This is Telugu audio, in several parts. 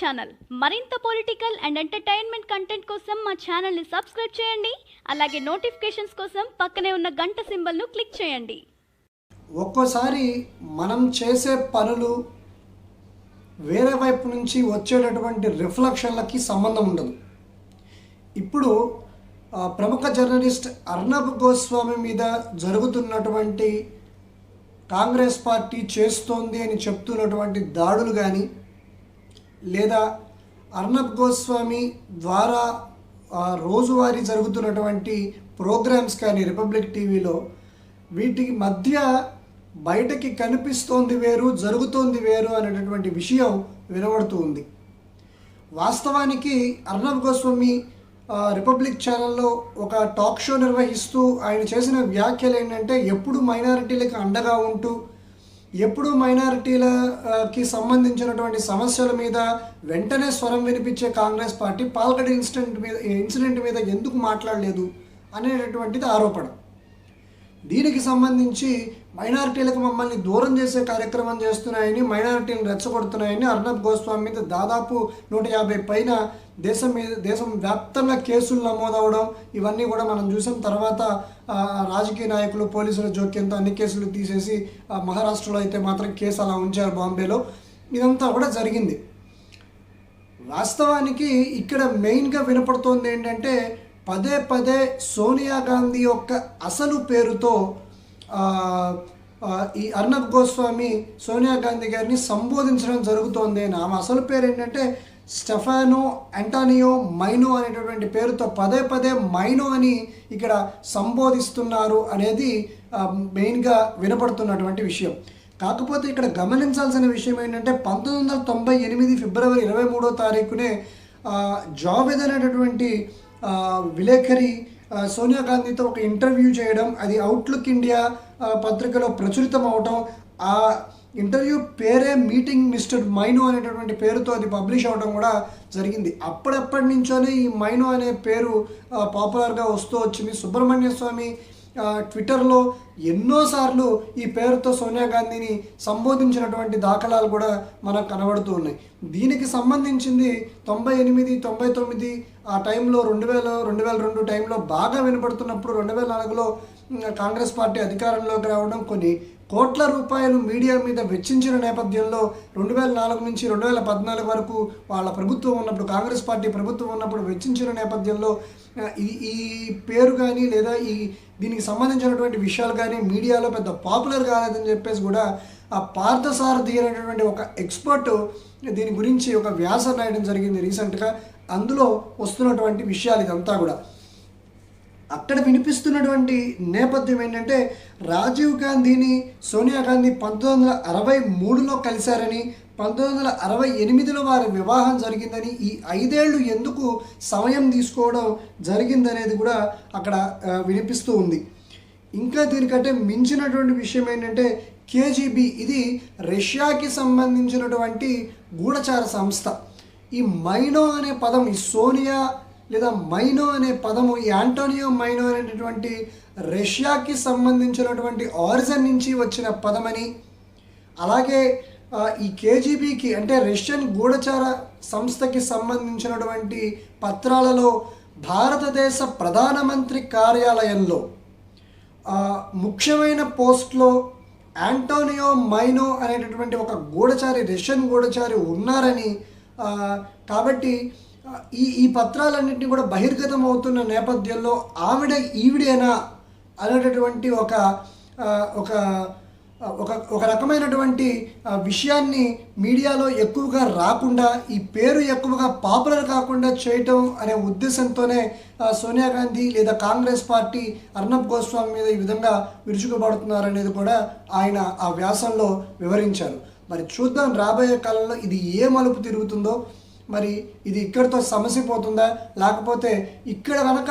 ఛానల్. మరింత పొలిటికల్ అండ్ ఎంటర్టైన్మెంట్ కంటెంట్ కోసం మా ఛానల్ని సబ్స్క్రైబ్ చేయండి. అలాగే నోటిఫికేషన్స్ కోసం పక్కనే ఉన్న గంట సింబల్ను క్లిక్ చేయండి. ఒక్కోసారి మనం చేసే పనులు వేరే వైపు నుంచి వచ్చేటటువంటి రిఫ్లెక్షన్లకి సంబంధం ఉండదు. ఇప్పుడు ప్రముఖ జర్నలిస్ట్ అర్నబ్ గోస్వామి మీద జరుగుతున్నటువంటి కాంగ్రెస్ పార్టీ చేస్తోంది అని చెప్తున్నటువంటి దాడులు కానీ, లేదా అర్నబ్ గోస్వామి ద్వారా రోజువారీ జరుగుతున్నటువంటి ప్రోగ్రామ్స్ కానీ రిపబ్లిక్ టీవీలో, వీటికి మధ్య బయటకి కనిపిస్తోంది వేరు, జరుగుతోంది వేరు అనేటటువంటి విషయం వినబడుతూ ఉంది. వాస్తవానికి అర్నబ్ గోస్వామి రిపబ్లిక్ ఛానల్లో ఒక టాక్ షో నిర్వహిస్తూ ఆయన చేసిన వ్యాఖ్యలు ఏంటంటే, ఎప్పుడు మైనారిటీలకు అండగా ఉంటూ, ఎప్పుడు మైనారిటీలకి సంబంధించినటువంటి సమస్యల మీద వెంటనే స్వరం వినిపించే కాంగ్రెస్ పార్టీ పాల్గడ ఇన్సిడెంట్ మీద ఎందుకు మాట్లాడలేదు అనేటటువంటిది ఆరోపణ. దీనికి సంబంధించి మైనారిటీలకు మమ్మల్ని దూరం చేసే కార్యక్రమం చేస్తున్నాయని, మైనారిటీలను రెచ్చగొడుతున్నాయని అర్నబ్ గోస్వామి మీద దాదాపు 150 పైన దేశం వ్యాప్తంగా కేసులు నమోదవడం, ఇవన్నీ కూడా మనం చూసాం. తర్వాత రాజకీయ నాయకులు, పోలీసుల జోక్యంతో అన్ని కేసులు తీసేసి మహారాష్ట్రలో అయితే మాత్రం కేసు అలా ఉంచారు, బాంబేలో. ఇదంతా కూడా జరిగింది. వాస్తవానికి ఇక్కడ మెయిన్గా వినపడుతోంది ఏంటంటే, పదే పదే సోనియా గాంధీ యొక్క అసలు పేరుతో ఈ అర్నబ్ గోస్వామి సోనియా గాంధీ గారిని సంబోధించడం జరుగుతోంది అని. ఆమె అసలు పేరు ఏంటంటే స్టెఫానో అంటానియో మైనో అనేటటువంటి పేరుతో పదే పదే మైనో అని ఇక్కడ సంబోధిస్తున్నారు అనేది మెయిన్గా వినపడుతున్నటువంటి విషయం. కాకపోతే ఇక్కడ గమనించాల్సిన విషయం ఏంటంటే, 1998 ఫిబ్రవరి 23వ తారీఖునే జావేద్ అనేటటువంటి విలేకరి సోనియా గాంధీతో ఒక ఇంటర్వ్యూ చేయడం, అది అవుట్లుక్ ఇండియా పత్రికలో ప్రచురితం అవటం, ఆ ఇంటర్వ్యూ పేరే మీటింగ్ మిస్టర్ మైనో అనేటటువంటి పేరుతో అది పబ్లిష్ అవడం కూడా జరిగింది. అప్పటి నుంచోనే ఈ మైనో అనే పేరు పాపులర్గా వస్తూ వచ్చింది. సుబ్రహ్మణ్య స్వామి ట్విట్టర్లో ఎన్నోసార్లు ఈ పేరుతో సోనియా గాంధీని సంబోధించినటువంటి దాఖలాలు కూడా మనకు కనబడుతూ ఉన్నాయి. దీనికి సంబంధించింది 98, 99 ఆ టైంలో, 2000, 2002 టైంలో బాగా వినపడుతున్నప్పుడు 2004లో కాంగ్రెస్ పార్టీ అధికారంలోకి రావడం, కొన్ని కోట్ల రూపాయలు మీడియా మీద వెచ్చించిన నేపథ్యంలో 2004 నుంచి 2014 వరకు వాళ్ళ ప్రభుత్వం ఉన్నప్పుడు, కాంగ్రెస్ పార్టీ ప్రభుత్వం ఉన్నప్పుడు వెచ్చించిన నేపథ్యంలో ఈ పేరు కానీ లేదా దీనికి సంబంధించినటువంటి విషయాలు కానీ మీడియాలో పెద్ద పాపులర్ కాలేదని చెప్పేసి కూడా ఆ పార్థసారథి అనేటటువంటి ఒక ఎక్స్పర్ట్ దీని గురించి ఒక వ్యాసం రాయడం జరిగింది రీసెంట్గా. అందులో వస్తున్నటువంటి విషయాలు ఇదంతా కూడా. అక్కడ వినిపిస్తున్నటువంటి నేపథ్యం ఏంటంటే, రాజీవ్ గాంధీని సోనియా గాంధీ 1963లో కలిశారని, 1968లో వారి వివాహం జరిగిందని, ఈ 5 ఏళ్ళు ఎందుకు సమయం తీసుకోవడం జరిగిందనేది కూడా అక్కడ వినిపిస్తూ ఉంది. ఇంకా దీనికంటే మించినటువంటి విషయం ఏంటంటే, కేజీబీ ఇది రష్యాకి సంబంధించినటువంటి గూఢచార సంస్థ. ఈ మైనో అనే పదం, ఈ సోనియా లేదా మైనో అనే పదము, ఈ ఆంటోనియో మైనో అనేటటువంటి రష్యాకి సంబంధించినటువంటి ఆరిజిన్ నుంచి వచ్చిన పదమని, అలాగే ఈ కేజీబీకి అంటే రష్యన్ గూఢచార సంస్థకి సంబంధించినటువంటి పత్రాలలో భారతదేశ ప్రధానమంత్రి కార్యాలయంలో ముఖ్యమైన పోస్ట్లో ఆంటోనియో మైనో అనేటటువంటి ఒక గూఢచారి, రష్యన్ గూఢచారి ఉన్నారని, కాబట్టి ఈ పత్రాలన్నింటినీ కూడా బహిర్గతం అవుతున్న నేపథ్యంలో ఈవిడేనా అనేటటువంటి ఒక రకమైనటువంటి విషయాన్ని మీడియాలో ఎక్కువగా రాకుండా, ఈ పేరు ఎక్కువగా పాపులర్ కాకుండా చేయటం అనే ఉద్దేశంతోనే సోనియా గాంధీ లేదా కాంగ్రెస్ పార్టీ అర్నబ్ గోస్వామి మీద ఈ విధంగా విరుచుకుపడుతున్నారనేది కూడా ఆయన ఆ వ్యాసంలో వివరించారు. మరి చూద్దాం రాబోయే కాలంలో ఇది ఏ మలుపు తిరుగుతుందో. మరి ఇది ఇక్కడితో సమసిపోతుందా, లేకపోతే ఇక్కడ కనుక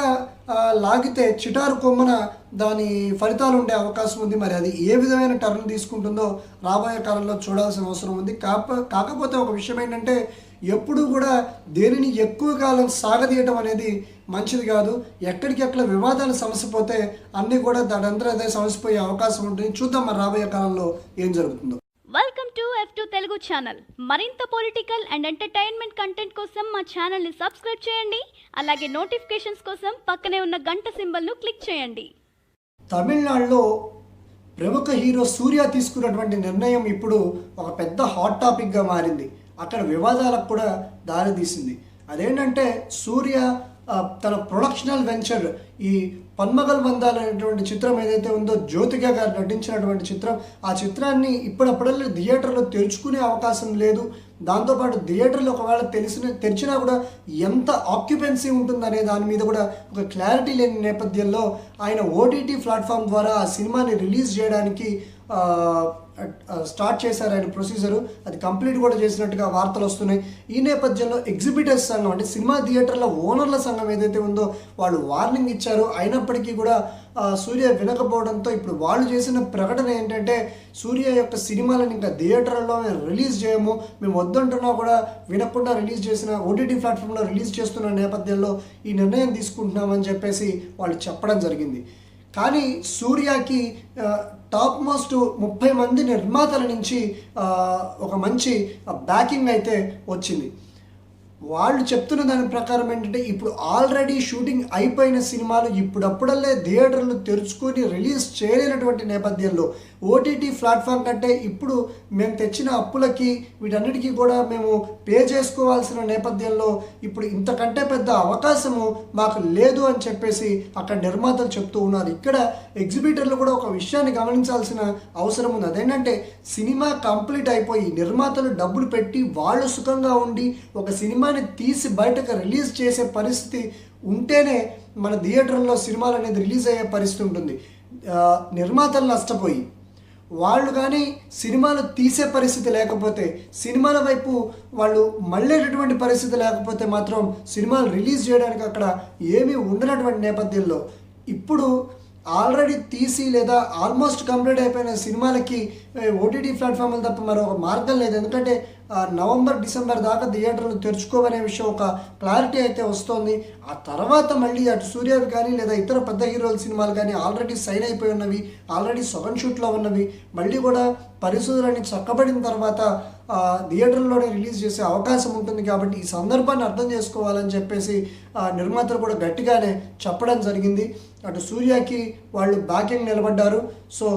లాగితే చిటారు కొమ్మన దాని ఫలితాలు ఉండే అవకాశం ఉంది. మరి అది ఏ విధమైన టర్న్ తీసుకుంటుందో రాబోయే కాలంలో చూడాల్సిన అవసరం ఉంది. కాకపోతే ఒక విషయం ఏంటంటే, ఎప్పుడూ కూడా దేనిని ఎక్కువ కాలం సాగదీయటం అనేది మంచిది కాదు. ఎక్కడికెక్కడ వివాదాలు సమసిపోతే అన్నీ కూడా దానంతా అదే సమసిపోయే అవకాశం ఉంటుంది. చూద్దాం మరి రాబోయే కాలంలో ఏం జరుగుతుందో. Welcome to F2 Telugu channel. మరింత పొలిటికల్ అండ్ ఎంటర్టైన్మెంట్ కంటెంట్ కోసం మా ఛానల్ని సబ్స్క్రైబ్ చేయండి. అలాగే నోటిఫికేషన్స్ కోసం పక్కనే ఉన్న గంట సింబల్ను క్లిక్ చేయండి. తమిళనాడులో ప్రముఖ హీరో సూర్య తీసుకున్నటువంటి నిర్ణయం ఇప్పుడు ఒక పెద్ద హాట్ టాపిక్గా మారింది. అక్కడ వివాదాలకు కూడా దారితీసింది. అదేంటంటే సూర్య తన ప్రొడక్షనల్ వెంచర్ ఈ పన్మగల్ బంధాలు అనేటువంటి చిత్రం ఏదైతే ఉందో జ్యోతిక గారు నటించినటువంటి చిత్రం, ఆ చిత్రాన్ని ఇప్పుడప్పుడల్లా థియేటర్లో తెరుచుకునే అవకాశం లేదు. దాంతోపాటు థియేటర్లో ఒకవేళ తెరిచినా కూడా ఎంత ఆక్యుపెన్సీ ఉంటుందనే దాని మీద కూడా ఒక క్లారిటీ లేని నేపథ్యంలో ఆయన ఓటీటీ ప్లాట్ఫామ్ ద్వారా ఆ సినిమాని రిలీజ్ చేయడానికి స్టార్ట్ చేశారు ఆయన ప్రొసీజరు. అది కంప్లీట్ కూడా చేసినట్టుగా వార్తలు వస్తున్నాయి. ఈ నేపథ్యంలో ఎగ్జిబిటర్స్ సంఘం అంటే సినిమా థియేటర్ల ఓనర్ల సంఘం ఏదైతే ఉందో వాళ్ళు వార్నింగ్ ఇచ్చారు. అయినప్పటికీ కూడా సూర్య వినకపోవడంతో ఇప్పుడు వాళ్ళు చేసిన ప్రకటన ఏంటంటే సూర్య యొక్క సినిమాలను ఇంకా థియేటర్లో రిలీజ్ చేయము, మేము వద్దంటున్నా కూడా వినకుండా రిలీజ్ చేసిన ఓటీటీ ప్లాట్ఫామ్లో రిలీజ్ చేస్తున్న నేపథ్యంలో ఈ నిర్ణయం తీసుకుంటున్నామని చెప్పేసి వాళ్ళు చెప్పడం జరిగింది. కానీ సూర్యకి టాప్ మోస్ట్ 30 మంది నిర్మాతల నుంచి ఒక మంచి బ్యాకింగ్ అయితే వచ్చింది. వాళ్ళు చెప్తున్న దాని ప్రకారం ఏంటంటే ఇప్పుడు ఆల్రెడీ షూటింగ్ అయిపోయిన సినిమాలు ఇప్పుడప్పుడల్లే థియేటర్లు తెరుచుకొని రిలీజ్ చేయలేనటువంటి నేపథ్యంలో ఓటీటీ ప్లాట్ఫామ్ కంటే ఇప్పుడు మేము తెచ్చిన అప్పులకి వీటన్నిటికీ కూడా మేము పే చేసుకోవాల్సిన నేపథ్యంలో ఇప్పుడు ఇంతకంటే పెద్ద అవకాశము మాకు లేదు అని చెప్పేసి అక్కడ నిర్మాతలు చెప్తూ ఉన్నారు. ఇక్కడ ఎగ్జిబిటర్లు కూడా ఒక విషయాన్ని గమనించాల్సిన అవసరం ఉంది. అదేంటంటే సినిమా కంప్లీట్ అయిపోయి నిర్మాతలు డబ్బులు పెట్టి వాళ్ళు సుఖంగా ఉండి ఒక సినిమాని తీసి బయటకు రిలీజ్ చేసే పరిస్థితి ఉంటేనే మన థియేటర్లో సినిమాలు అనేది రిలీజ్ అయ్యే పరిస్థితి ఉంటుంది. నిర్మాతలు నష్టపోయి వాళ్ళు కానీ సినిమాలు తీసే పరిస్థితి లేకపోతే, సినిమాల వైపు వాళ్ళు మళ్ళేటటువంటి పరిస్థితి లేకపోతే మాత్రం సినిమాలు రిలీజ్ చేయడానికి అక్కడ ఏమీ ఉండనటువంటి నేపథ్యంలో ఇప్పుడు ఆల్రెడీ తీసి లేదా ఆల్మోస్ట్ కంప్లీట్ అయిపోయిన సినిమాలకి ఓటీటీ ప్లాట్ఫామ్లు తప్ప మరొక మార్గం లేదు. ఎందుకంటే నవంబర్ డిసెంబర్ దాకా థియేటర్లు తెరుచుకోవనే విషయం ఒక క్లారిటీ అయితే వస్తుంది. ఆ తర్వాత మళ్ళీ అటు సూర్యవి కానీ లేదా ఇతర పెద్ద హీరోల సినిమాలు కానీ ఆల్రెడీ సైన్ అయిపోయి ఉన్నవి, ఆల్రెడీ సెకండ్ షూట్లో ఉన్నవి మళ్ళీ కూడా పరిశోధనని చక్కబడిన తర్వాత థియేటర్లోనే రిలీజ్ చేసే అవకాశం ఉంటుంది. కాబట్టి ఈ సందర్భాన్ని అర్థం చేసుకోవాలని చెప్పేసి నిర్మాతలు కూడా గట్టిగానే చెప్పడం జరిగింది. అటు సూర్యకి వాళ్ళు బ్యాకింగ్ నిలబడ్డారు. సో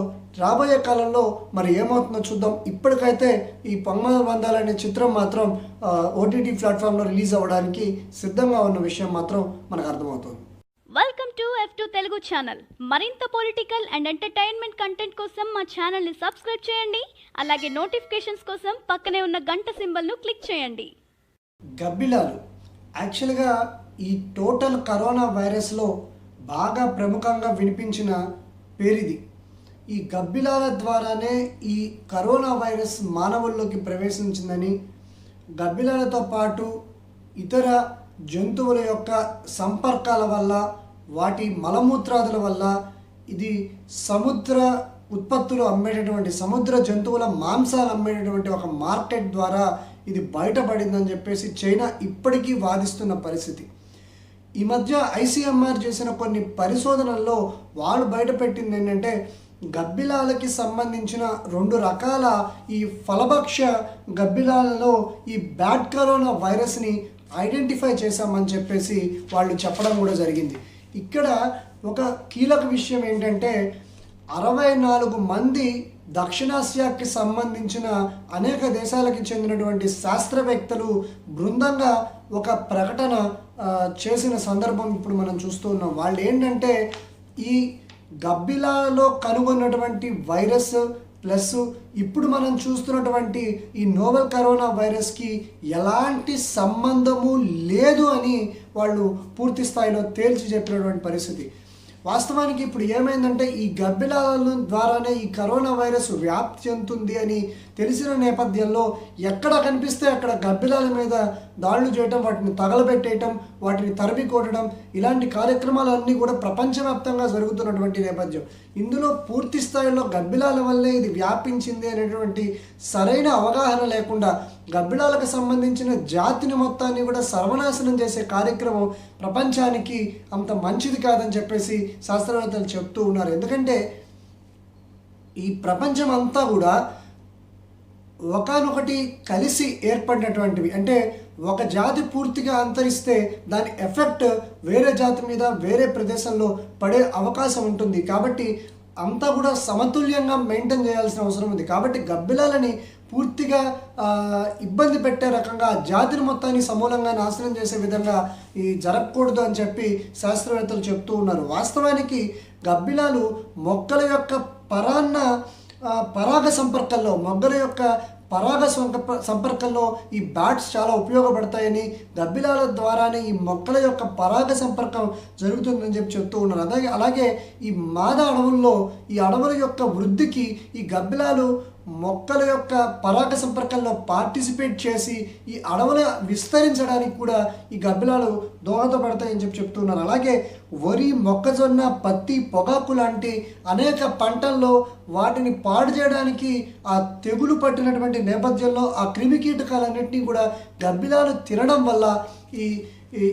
రాబోయే కాలంలో మరి ఏమవుతుందో చూద్దాం. ఇప్పటికైతే ఈ పన్మగల్ బంధాలు అనే చిత్రం మాత్రం ఓటీటీ ప్లాట్ఫామ్లో రిలీజ్ అవ్వడానికి సిద్ధంగా ఉన్న విషయం మాత్రం మనకు అర్థమవుతుంది. Welcome to F2 Telugu channel. మరింత పొలిటికల్ అండ్ ఎంటర్టైన్మెంట్ కంటెంట్ కోసం మా ఛానల్ని సబ్స్క్రైబ్ చేయండి. అలాగే నోటిఫికేషన్స్ కోసం పక్కనే ఉన్న గంట సింబల్ను క్లిక్ చేయండి. గబ్బిలాలు యాక్చువల్గా ఈ టోటల్ కరోనా వైరస్లో బాగా ప్రముఖంగా వినిపించిన పేరిది. ఈ గబ్బిలాల ద్వారానే ఈ కరోనా వైరస్ మానవుల్లోకి ప్రవేశించిందని, గబ్బిలాలతో పాటు ఇతర జంతువుల యొక్క సంపర్కాల వల్ల, వాటి మలమూత్రాదుల వల్ల ఇది సముద్ర ఉత్పత్తులు అమ్మేటటువంటి, సముద్ర జంతువుల మాంసాలు అమ్మేటటువంటి ఒక మార్కెట్ ద్వారా ఇది బయటపడిందని చెప్పేసి చైనా ఇప్పటికీ వాదిస్తున్న పరిస్థితి. ఈ మధ్య ఐసీఎంఆర్ చేసిన కొన్ని పరిశోధనల్లో వాళ్ళు బయటపెట్టింది ఏంటంటే గబ్బిలాలకి సంబంధించిన 2 రకాల ఈ ఫలభక్ష గబ్బిలాలలో ఈ బ్యాడ్ కరోనా వైరస్ని ఐడెంటిఫై చేశామని చెప్పేసి వాళ్ళు చెప్పడం కూడా జరిగింది. ఇక్కడ ఒక కీలక విషయం ఏంటంటే 64 మంది దక్షిణాసియాకి సంబంధించిన అనేక దేశాలకి చెందినటువంటి శాస్త్రవేత్తలు బృందంగా ఒక ప్రకటన చేసిన సందర్భం ఇప్పుడు మనం చూస్తూ ఉన్నాం. వాళ్ళు ఏంటంటే ఈ గబ్బిలాలలో కనుగొన్నటువంటి వైరస్ ప్లస్ ఇప్పుడు మనం చూస్తున్నటువంటి ఈ నోవెల్ కరోనా వైరస్కి ఎలాంటి సంబంధము లేదు అని వాళ్ళు పూర్తి స్థాయిలో తేల్చి చెప్పినటువంటి పరిస్థితి. వాస్తవానికి ఇప్పుడు ఏమైందంటే ఈ గబ్బిలాల ద్వారానే ఈ కరోనా వైరస్ వ్యాప్తి చెందుతుంది అని తెలిసిన నేపథ్యంలో ఎక్కడ కనిపిస్తే అక్కడ గబ్బిలాల మీద దాడులు చేయటం, వాటిని తగలబెట్టేయటం, వాటిని తరిమి కొట్టడం, ఇలాంటి కార్యక్రమాలన్నీ కూడా ప్రపంచవ్యాప్తంగా జరుగుతున్నటువంటి నేపథ్యం. ఇందులో పూర్తి స్థాయిలో గబ్బిలాల వల్లే ఇది వ్యాపించింది అనేటువంటి సరైన అవగాహన లేకుండా గబ్బిలాలకు సంబంధించిన జాతిని మొత్తాన్ని కూడా సర్వనాశనం చేసే కార్యక్రమం ప్రపంచానికి అంత మంచిది కాదని చెప్పేసి శాస్త్రవేత్తలు చెప్తూ ఉన్నారు. ఎందుకంటే ఈ ప్రపంచం అంతా కూడా ఒకనొకటి కలిసి ఏర్పడినటువంటివి. అంటే ఒక జాతి పూర్తిగా అంతరిస్తే దాని ఎఫెక్ట్ వేరే జాతి మీద వేరే ప్రదేశంలో పడే అవకాశం ఉంటుంది. కాబట్టి అంతా కూడా సమతుల్యంగా మెయింటైన్ చేయాల్సిన అవసరం ఉంది. కాబట్టి గబ్బిలాలని పూర్తిగా ఇబ్బంది పెట్టే రకంగా జాతిని మొత్తాన్ని సమూలంగా నాశనం చేసే విధంగా ఈ జరగకూడదు అని చెప్పి శాస్త్రవేత్తలు చెప్తూ ఉన్నారు. వాస్తవానికి గబ్బిలాలు మొక్కల యొక్క పరాగ సంపర్కంలో మొగ్గల యొక్క సంపర్కంలో ఈ బ్యాట్స్ చాలా ఉపయోగపడతాయని, గబ్బిలాల ద్వారానే ఈ మొక్కల యొక్క పరాగ సంపర్కం జరుగుతుందని చెప్పి చెప్తూ ఉన్నారు. అలాగే ఈ మాద అడవుల్లో ఈ అడవుల యొక్క వృద్ధికి ఈ గబ్బిలాలు మొక్కల యొక్క పరాగ సంపర్కంలో పార్టిసిపేట్ చేసి ఈ అడవుల విస్తరించడానికి కూడా ఈ గబ్బిలాలు దోహదపడతాయని చెప్పి చెప్తున్నారు. అలాగే వరి, మొక్కజొన్న, పత్తి, పొగాకు లాంటి అనేక పంటల్లో వాటిని పాడు చేయడానికి ఆ తెగులు పట్టినటువంటి నేపథ్యంలో ఆ క్రిమి కీటకాలన్నింటినీ కూడా గబ్బిలాలు తినడం వల్ల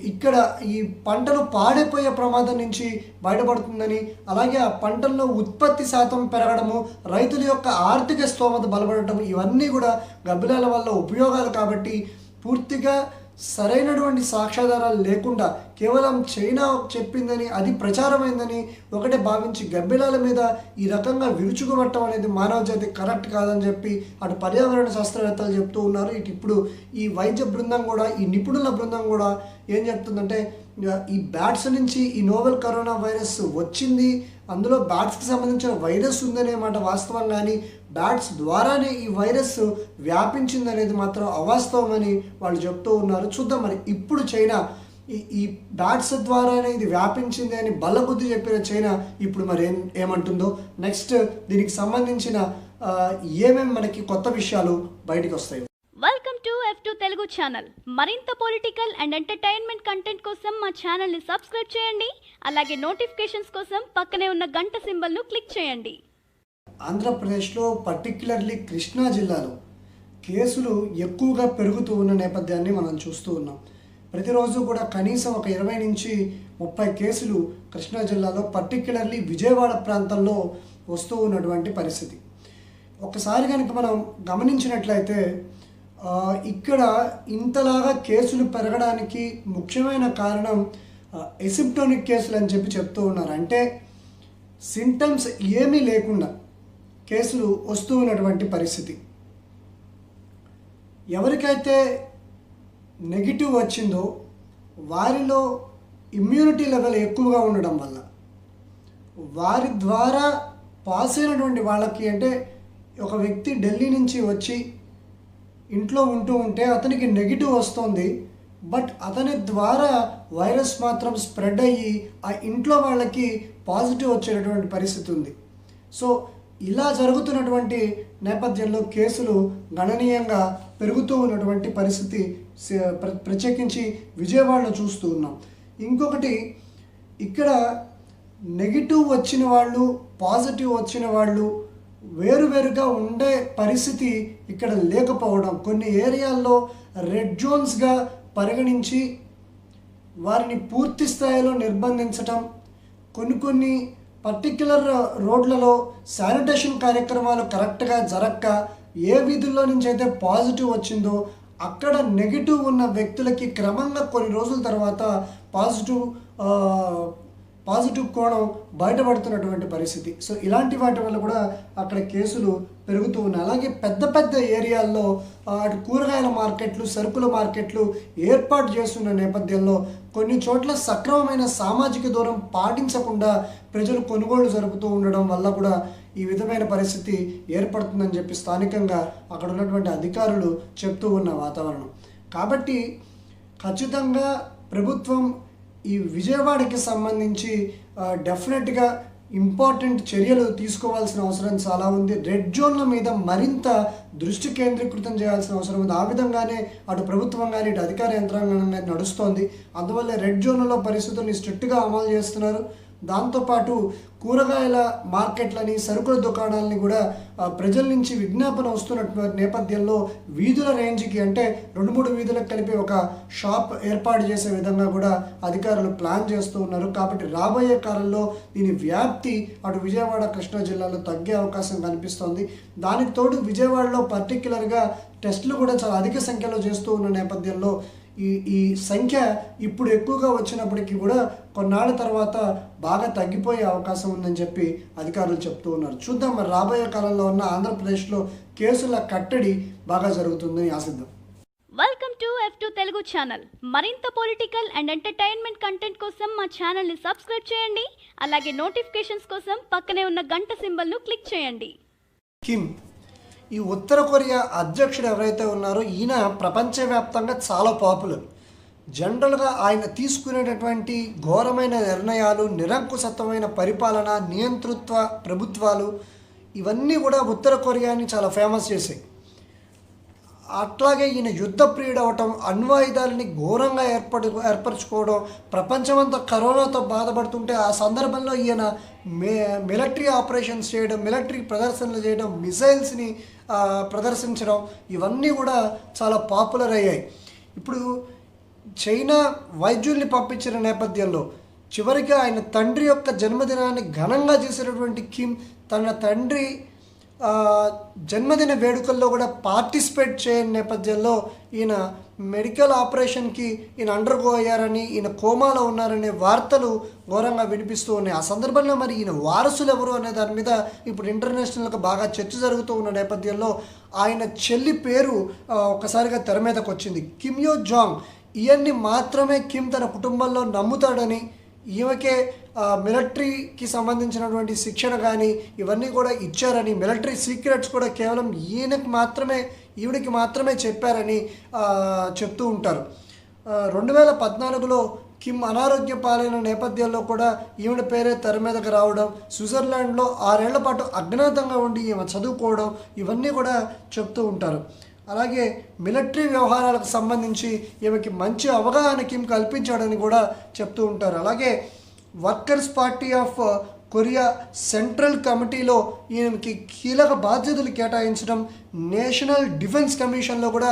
ఇక్కడ ఈ పంటలు పాడైపోయే ప్రమాదం నుంచి బయటపడుతుందని, అలాగే ఆ పంటల్లో ఉత్పత్తి శాతం పెరగడము, రైతుల యొక్క ఆర్థిక స్తోమత బలపడటం, ఇవన్నీ కూడా గబ్బిలాల వల్ల ఉపయోగాలు. కాబట్టి పూర్తిగా సరైనటువంటి సాక్ష్యాధారాలు లేకుండా కేవలం చైనా చెప్పిందని, అది ప్రచారమైందని ఒకటే భావించి గబ్బిలాల మీద ఈ రకంగా విరుచుకుపట్టడం అనేది మానవ జాతి కరెక్ట్ కాదని చెప్పి అటు పర్యావరణ శాస్త్రవేత్తలు చెప్తూ ఉన్నారు. ఇప్పుడు ఈ వైద్య బృందం కూడా, ఈ నిపుణుల బృందం కూడా ఏం చెప్తుందంటే ఈ బ్యాట్స్ నుంచి ఈ నోవెల్ కరోనా వైరస్ వచ్చింది, అందులో బ్యాట్స్కి సంబంధించిన వైరస్ ఉందనే మాట వాస్తవం, కానీ బ్యాట్స్ ద్వారానే ఈ వైరస్ వ్యాపించింది అనేది మాత్రం అవాస్తవం అని వాళ్ళు చెప్తూ ఉన్నారు. చూద్దాం మరి ఇప్పుడు చైనా ఈ బ్యాట్స్ ద్వారానే ఇది వ్యాపించింది అని బల్లబుద్ధి చెప్పిన చైనా ఇప్పుడు మరి ఏమంటుందో, నెక్స్ట్ దీనికి సంబంధించిన ఏమేమి మనకి కొత్త విషయాలు బయటకు వస్తాయి. Welcome to F2 Telugu channel. మరింత పొలిటికల్ అండ్ ఎంటర్టైన్మెంట్ కంటెంట్ కోసం మా ఛానల్ని సబ్స్క్రైబ్ చేయండి. అలాగే నోటిఫికేషన్స్ కోసం పక్కనే ఉన్న గంట సింబల్ను క్లిక్ చేయండి. ఆంధ్రప్రదేశ్లో పర్టిక్యులర్లీ కృష్ణా జిల్లాలో కేసులు ఎక్కువగా పెరుగుతూ ఉన్న నేపథ్యాన్ని మనం చూస్తూ ఉన్నాం. ప్రతిరోజు కూడా కనీసం ఒక 20 నుంచి 30 కేసులు కృష్ణా జిల్లాలో పర్టిక్యులర్లీ విజయవాడ ప్రాంతంలో వస్తూ ఉన్నటువంటి పరిస్థితి. ఒకసారి కనుక మనం గమనించినట్లయితే ఇక్కడ ఇంతలాగా కేసులు పెరగడానికి ముఖ్యమైన కారణం ఎసిప్టోనిక్ కేసులు అని చెప్పి చెప్తూ ఉన్నారు. అంటే సింటమ్స్ ఏమీ లేకుండా కేసులు వస్తూ ఉన్నటువంటి పరిస్థితి. ఎవరికైతే నెగిటివ్ వచ్చిందో వారిలో ఇమ్యూనిటీ లెవెల్ ఎక్కువగా ఉండడం వల్ల వారి ద్వారా పాస్ అయినటువంటి వాళ్ళకి, అంటే ఒక వ్యక్తి ఢిల్లీ నుంచి వచ్చి ఇంట్లో ఉంటూ ఉంటే అతనికి నెగిటివ్ వస్తుంది, బట్ అతని ద్వారా వైరస్ మాత్రం స్ప్రెడ్ అయ్యి ఆ ఇంట్లో వాళ్ళకి పాజిటివ్ వచ్చేటటువంటి పరిస్థితి ఉంది. సో ఇలా జరుగుతున్నటువంటి నేపథ్యంలో కేసులు గణనీయంగా పెరుగుతూ ఉన్నటువంటి పరిస్థితి ప్రత్యేకించి విజయవాడలో చూస్తూ ఉన్నాం. ఇంకొకటి, ఇక్కడ నెగిటివ్ వచ్చిన వాళ్ళు, పాజిటివ్ వచ్చిన వాళ్ళు వేరువేరుగా ఉండే పరిస్థితి ఇక్కడ లేకపోవడం, కొన్ని ఏరియాల్లో రెడ్ జోన్స్గా పరిగణించి వారిని పూర్తి స్థాయిలో నిర్బంధించటం, కొన్ని పర్టిక్యులర్ రోడ్లలో శానిటేషన్ కార్యక్రమాలు కరెక్ట్గా జరక్క ఏ వీధుల్లో నుంచి అయితే పాజిటివ్ వచ్చిందో అక్కడ నెగిటివ్ ఉన్న వ్యక్తులకి క్రమంగా కొన్ని రోజుల తర్వాత పాజిటివ్ కోణం బయటపడుతున్నటువంటి పరిస్థితి. సో ఇలాంటి వాటి వల్ల కూడా అక్కడ కేసులు పెరుగుతూ ఉన్నాయి. అలాగే పెద్ద ఏరియాల్లో అటు కూరగాయల మార్కెట్లు, సరుకుల మార్కెట్లు ఏర్పాటు చేస్తున్న నేపథ్యంలో కొన్ని చోట్ల సక్రమమైన సామాజిక దూరం పాటించకుండా ప్రజలు కొనుగోలు జరుపుతూ ఉండడం వల్ల కూడా ఈ విధమైన పరిస్థితి ఏర్పడుతుందని చెప్పి స్థానికంగా అక్కడ ఉన్నటువంటి అధికారులు చెప్తూ ఉన్న వాతావరణం. కాబట్టి ఖచ్చితంగా ప్రభుత్వం ఈ విజయవాడకి సంబంధించి డెఫినెట్గా ఇంపార్టెంట్ చర్యలు తీసుకోవాల్సిన అవసరం చాలా ఉంది. రెడ్ జోన్ల మీద మరింత దృష్టి కేంద్రీకృతం చేయాల్సిన అవసరం ఉంది. ఆ విధంగానే అటు ప్రభుత్వం కానీ ఇటు అధికార యంత్రాంగం నడుస్తోంది. అందువల్ల రెడ్ జోన్లలో పరిస్థితుల్ని స్ట్రిక్ట్గా అమలు చేస్తున్నారు. దాంతోపాటు కూరగాయల మార్కెట్లని, సరుకుల దుకాణాలని కూడా ప్రజల నుంచి విజ్ఞాపన వస్తున్నటువంటి నేపథ్యంలో వీధుల రేంజ్కి, అంటే 2-3 వీధులకు కలిపి ఒక షాప్ ఏర్పాటు చేసే విధంగా కూడా అధికారులు ప్లాన్ చేస్తూ ఉన్నారు. కాబట్టి రాబోయే కాలంలో దీని వ్యాప్తి అటు విజయవాడ, కృష్ణా జిల్లాలో తగ్గే అవకాశం కనిపిస్తోంది. దానికి తోడు విజయవాడలో పర్టిక్యులర్గా టెస్టులు కూడా చాలా అధిక సంఖ్యలో చేస్తూ ఉన్న నేపథ్యంలో ఈ సంఖ్య ఇప్పుడు ఎక్కువగా వచ్చినప్పటికీ కూడా కొన్నాళ్ళ తర్వాత బాగా తగ్గిపోయే అవకాశం ఉందని చెప్పి అధికారులు చెప్తూ ఉన్నారు. చూద్దాం మరి రాబోయే కాలంలో ఉన్న ఆంధ్రప్రదేశ్లో కేసుల కట్టడి బాగా జరుగుతుందని ఆశిద్దాం. Welcome to F2 Telugu channel. మరింత పొలిటికల్ అండ్ ఎంటర్టైన్మెంట్ కంటెంట్ కోసం మా ఛానల్ని సబ్స్క్రైబ్ చేయండి. అలాగే నోటిఫికేషన్స్ కోసం పక్కనే ఉన్న గంట సింబల్ను క్లిక్ చేయండి. కిమ్, ఈ ఉత్తర కొరియా అధ్యక్షుడు ఎవరైతే ఉన్నారో ఈయన ప్రపంచవ్యాప్తంగా చాలా పాపులర్. జనరల్గా ఆయన తీసుకునేటటువంటి ఘోరమైన నిర్ణయాలు, నిరంకుశత్వమైన పరిపాలన, నియంతృత్వ ప్రభుత్వాలు ఇవన్నీ కూడా ఉత్తర కొరియాని చాలా ఫేమస్ చేశాయి. అట్లాగే ఈయన యుద్ధ ప్రియుడు అవటం, అణ్వాయుధాలని ఘోరంగా ఏర్పరచుకోవడం, ప్రపంచమంతా కరోనాతో బాధపడుతుంటే ఆ సందర్భంలో ఈయన మిలిటరీ ఆపరేషన్స్ చేయడం, మిలిటరీ ప్రదర్శనలు చేయడం, మిసైల్స్ని ప్రదర్శించడం ఇవన్నీ కూడా చాలా పాపులర్ అయ్యాయి. ఇప్పుడు చైనా వైద్యుల్ని పంపించిన నేపథ్యంలో చివరికి ఆయన తండ్రి యొక్క జన్మదినాన్ని ఘనంగా చేసినటువంటి కిమ్ తన తండ్రి జన్మదిన వేడుకల్లో కూడా పార్టిసిపేట్ చేయని నేపథ్యంలో ఈయన మెడికల్ ఆపరేషన్కి ఈయన అండర్గో అయ్యారని, ఈయన కోమాలో ఉన్నారనే వార్తలు ఘోరంగా వినిపిస్తూ ఉన్నాయి. ఆ సందర్భంలో మరి ఈయన వారసులు ఎవరు అనే దాని మీద ఇప్పుడు ఇంటర్నేషనల్గా బాగా చర్చ జరుగుతూ ఉన్న నేపథ్యంలో ఆయన చెల్లి పేరు ఒక్కసారిగా తెర మీదకు వచ్చింది, కిమ్ యో జాంగ్. ఈయన్ని మాత్రమే కిమ్ తన కుటుంబంలో నమ్ముతాడని, ఈమెకే మిలిటరీకి సంబంధించినటువంటి శిక్షణ కానీ ఇవన్నీ కూడా ఇచ్చారని, మిలిటరీ సీక్రెట్స్ కూడా కేవలం ఈవిడికి మాత్రమే చెప్పారని చెప్తూ ఉంటారు. 2014లో కిమ్ అనారోగ్య పాలైన నేపథ్యంలో కూడా ఈవిడ పేరే తెర మీదకి రావడం, స్విట్జర్లాండ్లో 6 ఏళ్ల పాటు అజ్ఞాతంగా ఉండి ఈమె చదువుకోవడం ఇవన్నీ కూడా చెప్తూ ఉంటారు. అలాగే మిలిటరీ వ్యవహారాలకు సంబంధించి ఈమెకి మంచి అవగాహన కిమ్ కల్పించాడని కూడా చెప్తూ ఉంటారు. అలాగే workers party of Korea central కమిటీలో ఈయనకి కీలక బాధ్యతలు కేటాయించడం, నేషనల్ డిఫెన్స్ కమిషన్లో కూడా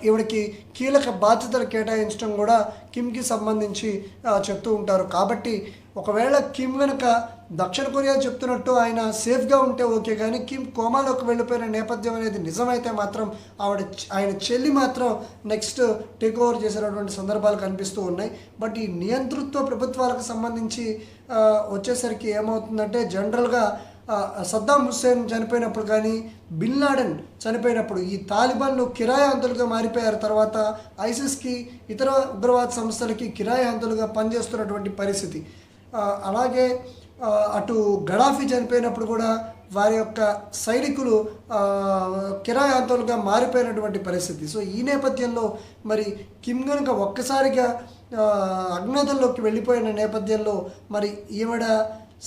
ఈవిడికి కీలక బాధ్యతలు కేటాయించడం కూడా కిమ్కి సంబంధించి చెప్తూ ఉంటారు. కాబట్టి ఒకవేళ కిమ్ కనుక దక్షిణ కొరియా చెప్తున్నట్టు ఆయన సేఫ్గా ఉంటే ఓకే, కానీ కిమ్ కోమాలోకి వెళ్ళిపోయిన నేపథ్యం అనేది నిజమైతే మాత్రం ఆయన చెల్లి మాత్రం నెక్స్ట్ టేక్ ఓవర్ చేసినటువంటి సందర్భాలు కనిపిస్తూ ఉన్నాయి. బట్ ఈ నియంతృత్వ ప్రభుత్వాలకు సంబంధించి వచ్చేసరికి ఏమవుతుందంటే జనరల్గా సద్దాం హుస్సేన్ చనిపోయినప్పుడు కానీ, బిన్ లాడెన్ చనిపోయినప్పుడు ఈ తాలిబాన్లు కిరాయి హంతలుగా మారిపోయారు. తర్వాత ఐసిస్కి, ఇతర ఉగ్రవాద సంస్థలకి కిరాయి హంతలుగా పనిచేస్తున్నటువంటి పరిస్థితి. అలాగే అటు గడాఫీ చనిపోయినప్పుడు కూడా వారి యొక్క సైనికులు కిరాయి హంతలుగా మారిపోయినటువంటి పరిస్థితి. సో ఈ నేపథ్యంలో మరి కిమ్ కనుక ఒక్కసారిగా అజ్ఞాతంలోకి వెళ్ళిపోయిన నేపథ్యంలో మరి ఈవిడ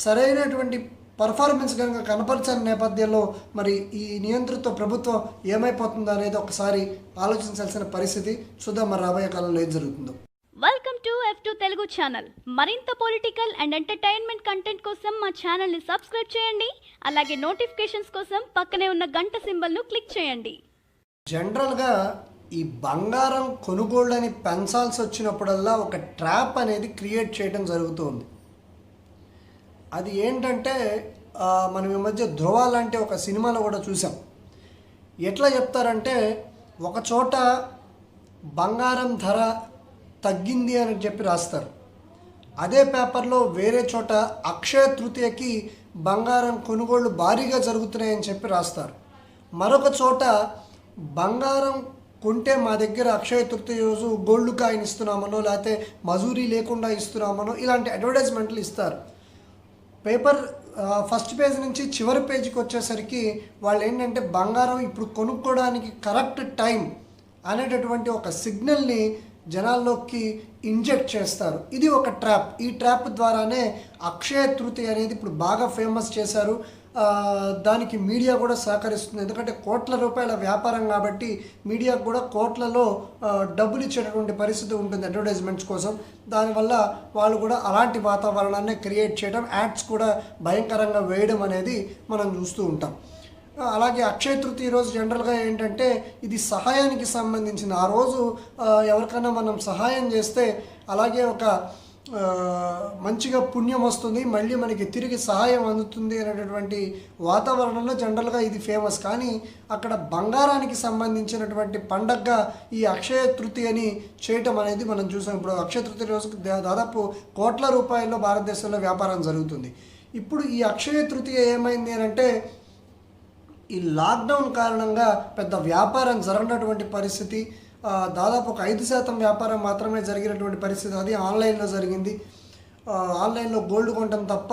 సరైనటువంటి పర్ఫార్మెన్స్ కనుక కనపరచని నేపథ్యంలో మరి ఈ నియంతృత్వ ప్రభుత్వం ఏమైపోతుందో అనేది ఒకసారి ఆలోచించాల్సిన పరిస్థితి. చూద్దాం మరి రాబోయే కాలంలో ఏం జరుగుతుందో. Welcome to F2 Telugu channel. మరింత పొలిటికల్ అండ్ ఎంటర్టైన్మెంట్ కంటెంట్ కోసం మా ఛానల్ని సబ్స్క్రైబ్ చేయండి. అలాగే నోటిఫికేషన్స్ కోసం పక్కనే ఉన్న గంట సింబల్ను క్లిక్ చేయండి. జనరల్గా ఈ బంగారం కొనుగోళ్ళని పెంచాల్సి వచ్చినప్పుడల్లా ఒక ట్రాప్ అనేది క్రియేట్ చేయడం జరుగుతుంది. అది ఏంటంటే మనం ఈ మధ్య ధ్రువ లాంటి ఒక సినిమాలో కూడా చూసాం. ఎట్లా చెప్తారంటే ఒక చోట బంగారం ధర తగ్గింది అని చెప్పి రాస్తారు, అదే పేపర్లో వేరే చోట అక్షయ తృతీయకి బంగారం కొనుగోళ్లు భారీగా జరుగుతున్నాయని చెప్పి రాస్తారు. మరొక చోట బంగారం కొంటే మా దగ్గర అక్షయ తృతీయ రోజు గోల్డ్ కాయిన్ ఇస్తున్నామనో లేకపోతే మజూరీ లేకుండా ఇస్తున్నామనో ఇలాంటి అడ్వర్టైజ్మెంట్లు ఇస్తారు. పేపర్ ఫస్ట్ పేజ్ నుంచి చివరి పేజీకి వచ్చేసరికి వాళ్ళు ఏంటంటే బంగారం ఇప్పుడు కొనుక్కోవడానికి కరెక్ట్ టైం అనేటటువంటి ఒక సిగ్నల్ని జనాల్లోకి ఇంజెక్ట్ చేస్తారు. ఇది ఒక ట్రాప్. ఈ ట్రాప్ ద్వారానే అక్షయ తృతీయ అనేది ఇప్పుడు బాగా ఫేమస్ చేశారు. దానికి మీడియా కూడా సహకరిస్తుంది. ఎందుకంటే కోట్ల రూపాయల వ్యాపారం కాబట్టి మీడియాకు కూడా కోట్లలో డబ్బులు ఇచ్చేటటువంటి పరిస్థితి ఉంటుంది అడ్వర్టైజ్మెంట్స్ కోసం. దానివల్ల వాళ్ళు కూడా అలాంటి వాతావరణాన్ని క్రియేట్ చేయడం, యాడ్స్ కూడా భయంకరంగా వేయడం అనేది మనం చూస్తూ ఉంటాం. అలాగే అక్షయ తృతీయ రోజు జనరల్గా ఏంటంటే ఇది సహాయానికి సంబంధించిన ఆ రోజు ఎవరికైనా మనం సహాయం చేస్తే అలాగే ఒక మంచిగా పుణ్యం వస్తుంది, మళ్ళీ మనకి తిరిగి సహాయం అందుతుంది అనేటటువంటి వాతావరణంలో జనరల్గా ఇది ఫేమస్. కానీ అక్కడ బంగారానికి సంబంధించినటువంటి పండగగా ఈ అక్షయ తృతీయని చేయటం అనేది మనం చూసాం. ఇప్పుడు అక్షయ తృతీయ రోజుకి దాదాపు కోట్ల రూపాయల్లో భారతదేశంలో వ్యాపారం జరుగుతుంది. ఇప్పుడు ఈ అక్షయ తృతీయ ఏమైంది అని అంటే ఈ లాక్డౌన్ కారణంగా పెద్ద వ్యాపారం జరగనటువంటి పరిస్థితి, దాదాపు ఒక 5% వ్యాపారం మాత్రమే జరిగినటువంటి పరిస్థితి. అది ఆన్లైన్లో జరిగింది. ఆన్లైన్లో గోల్డ్ కొనడం తప్ప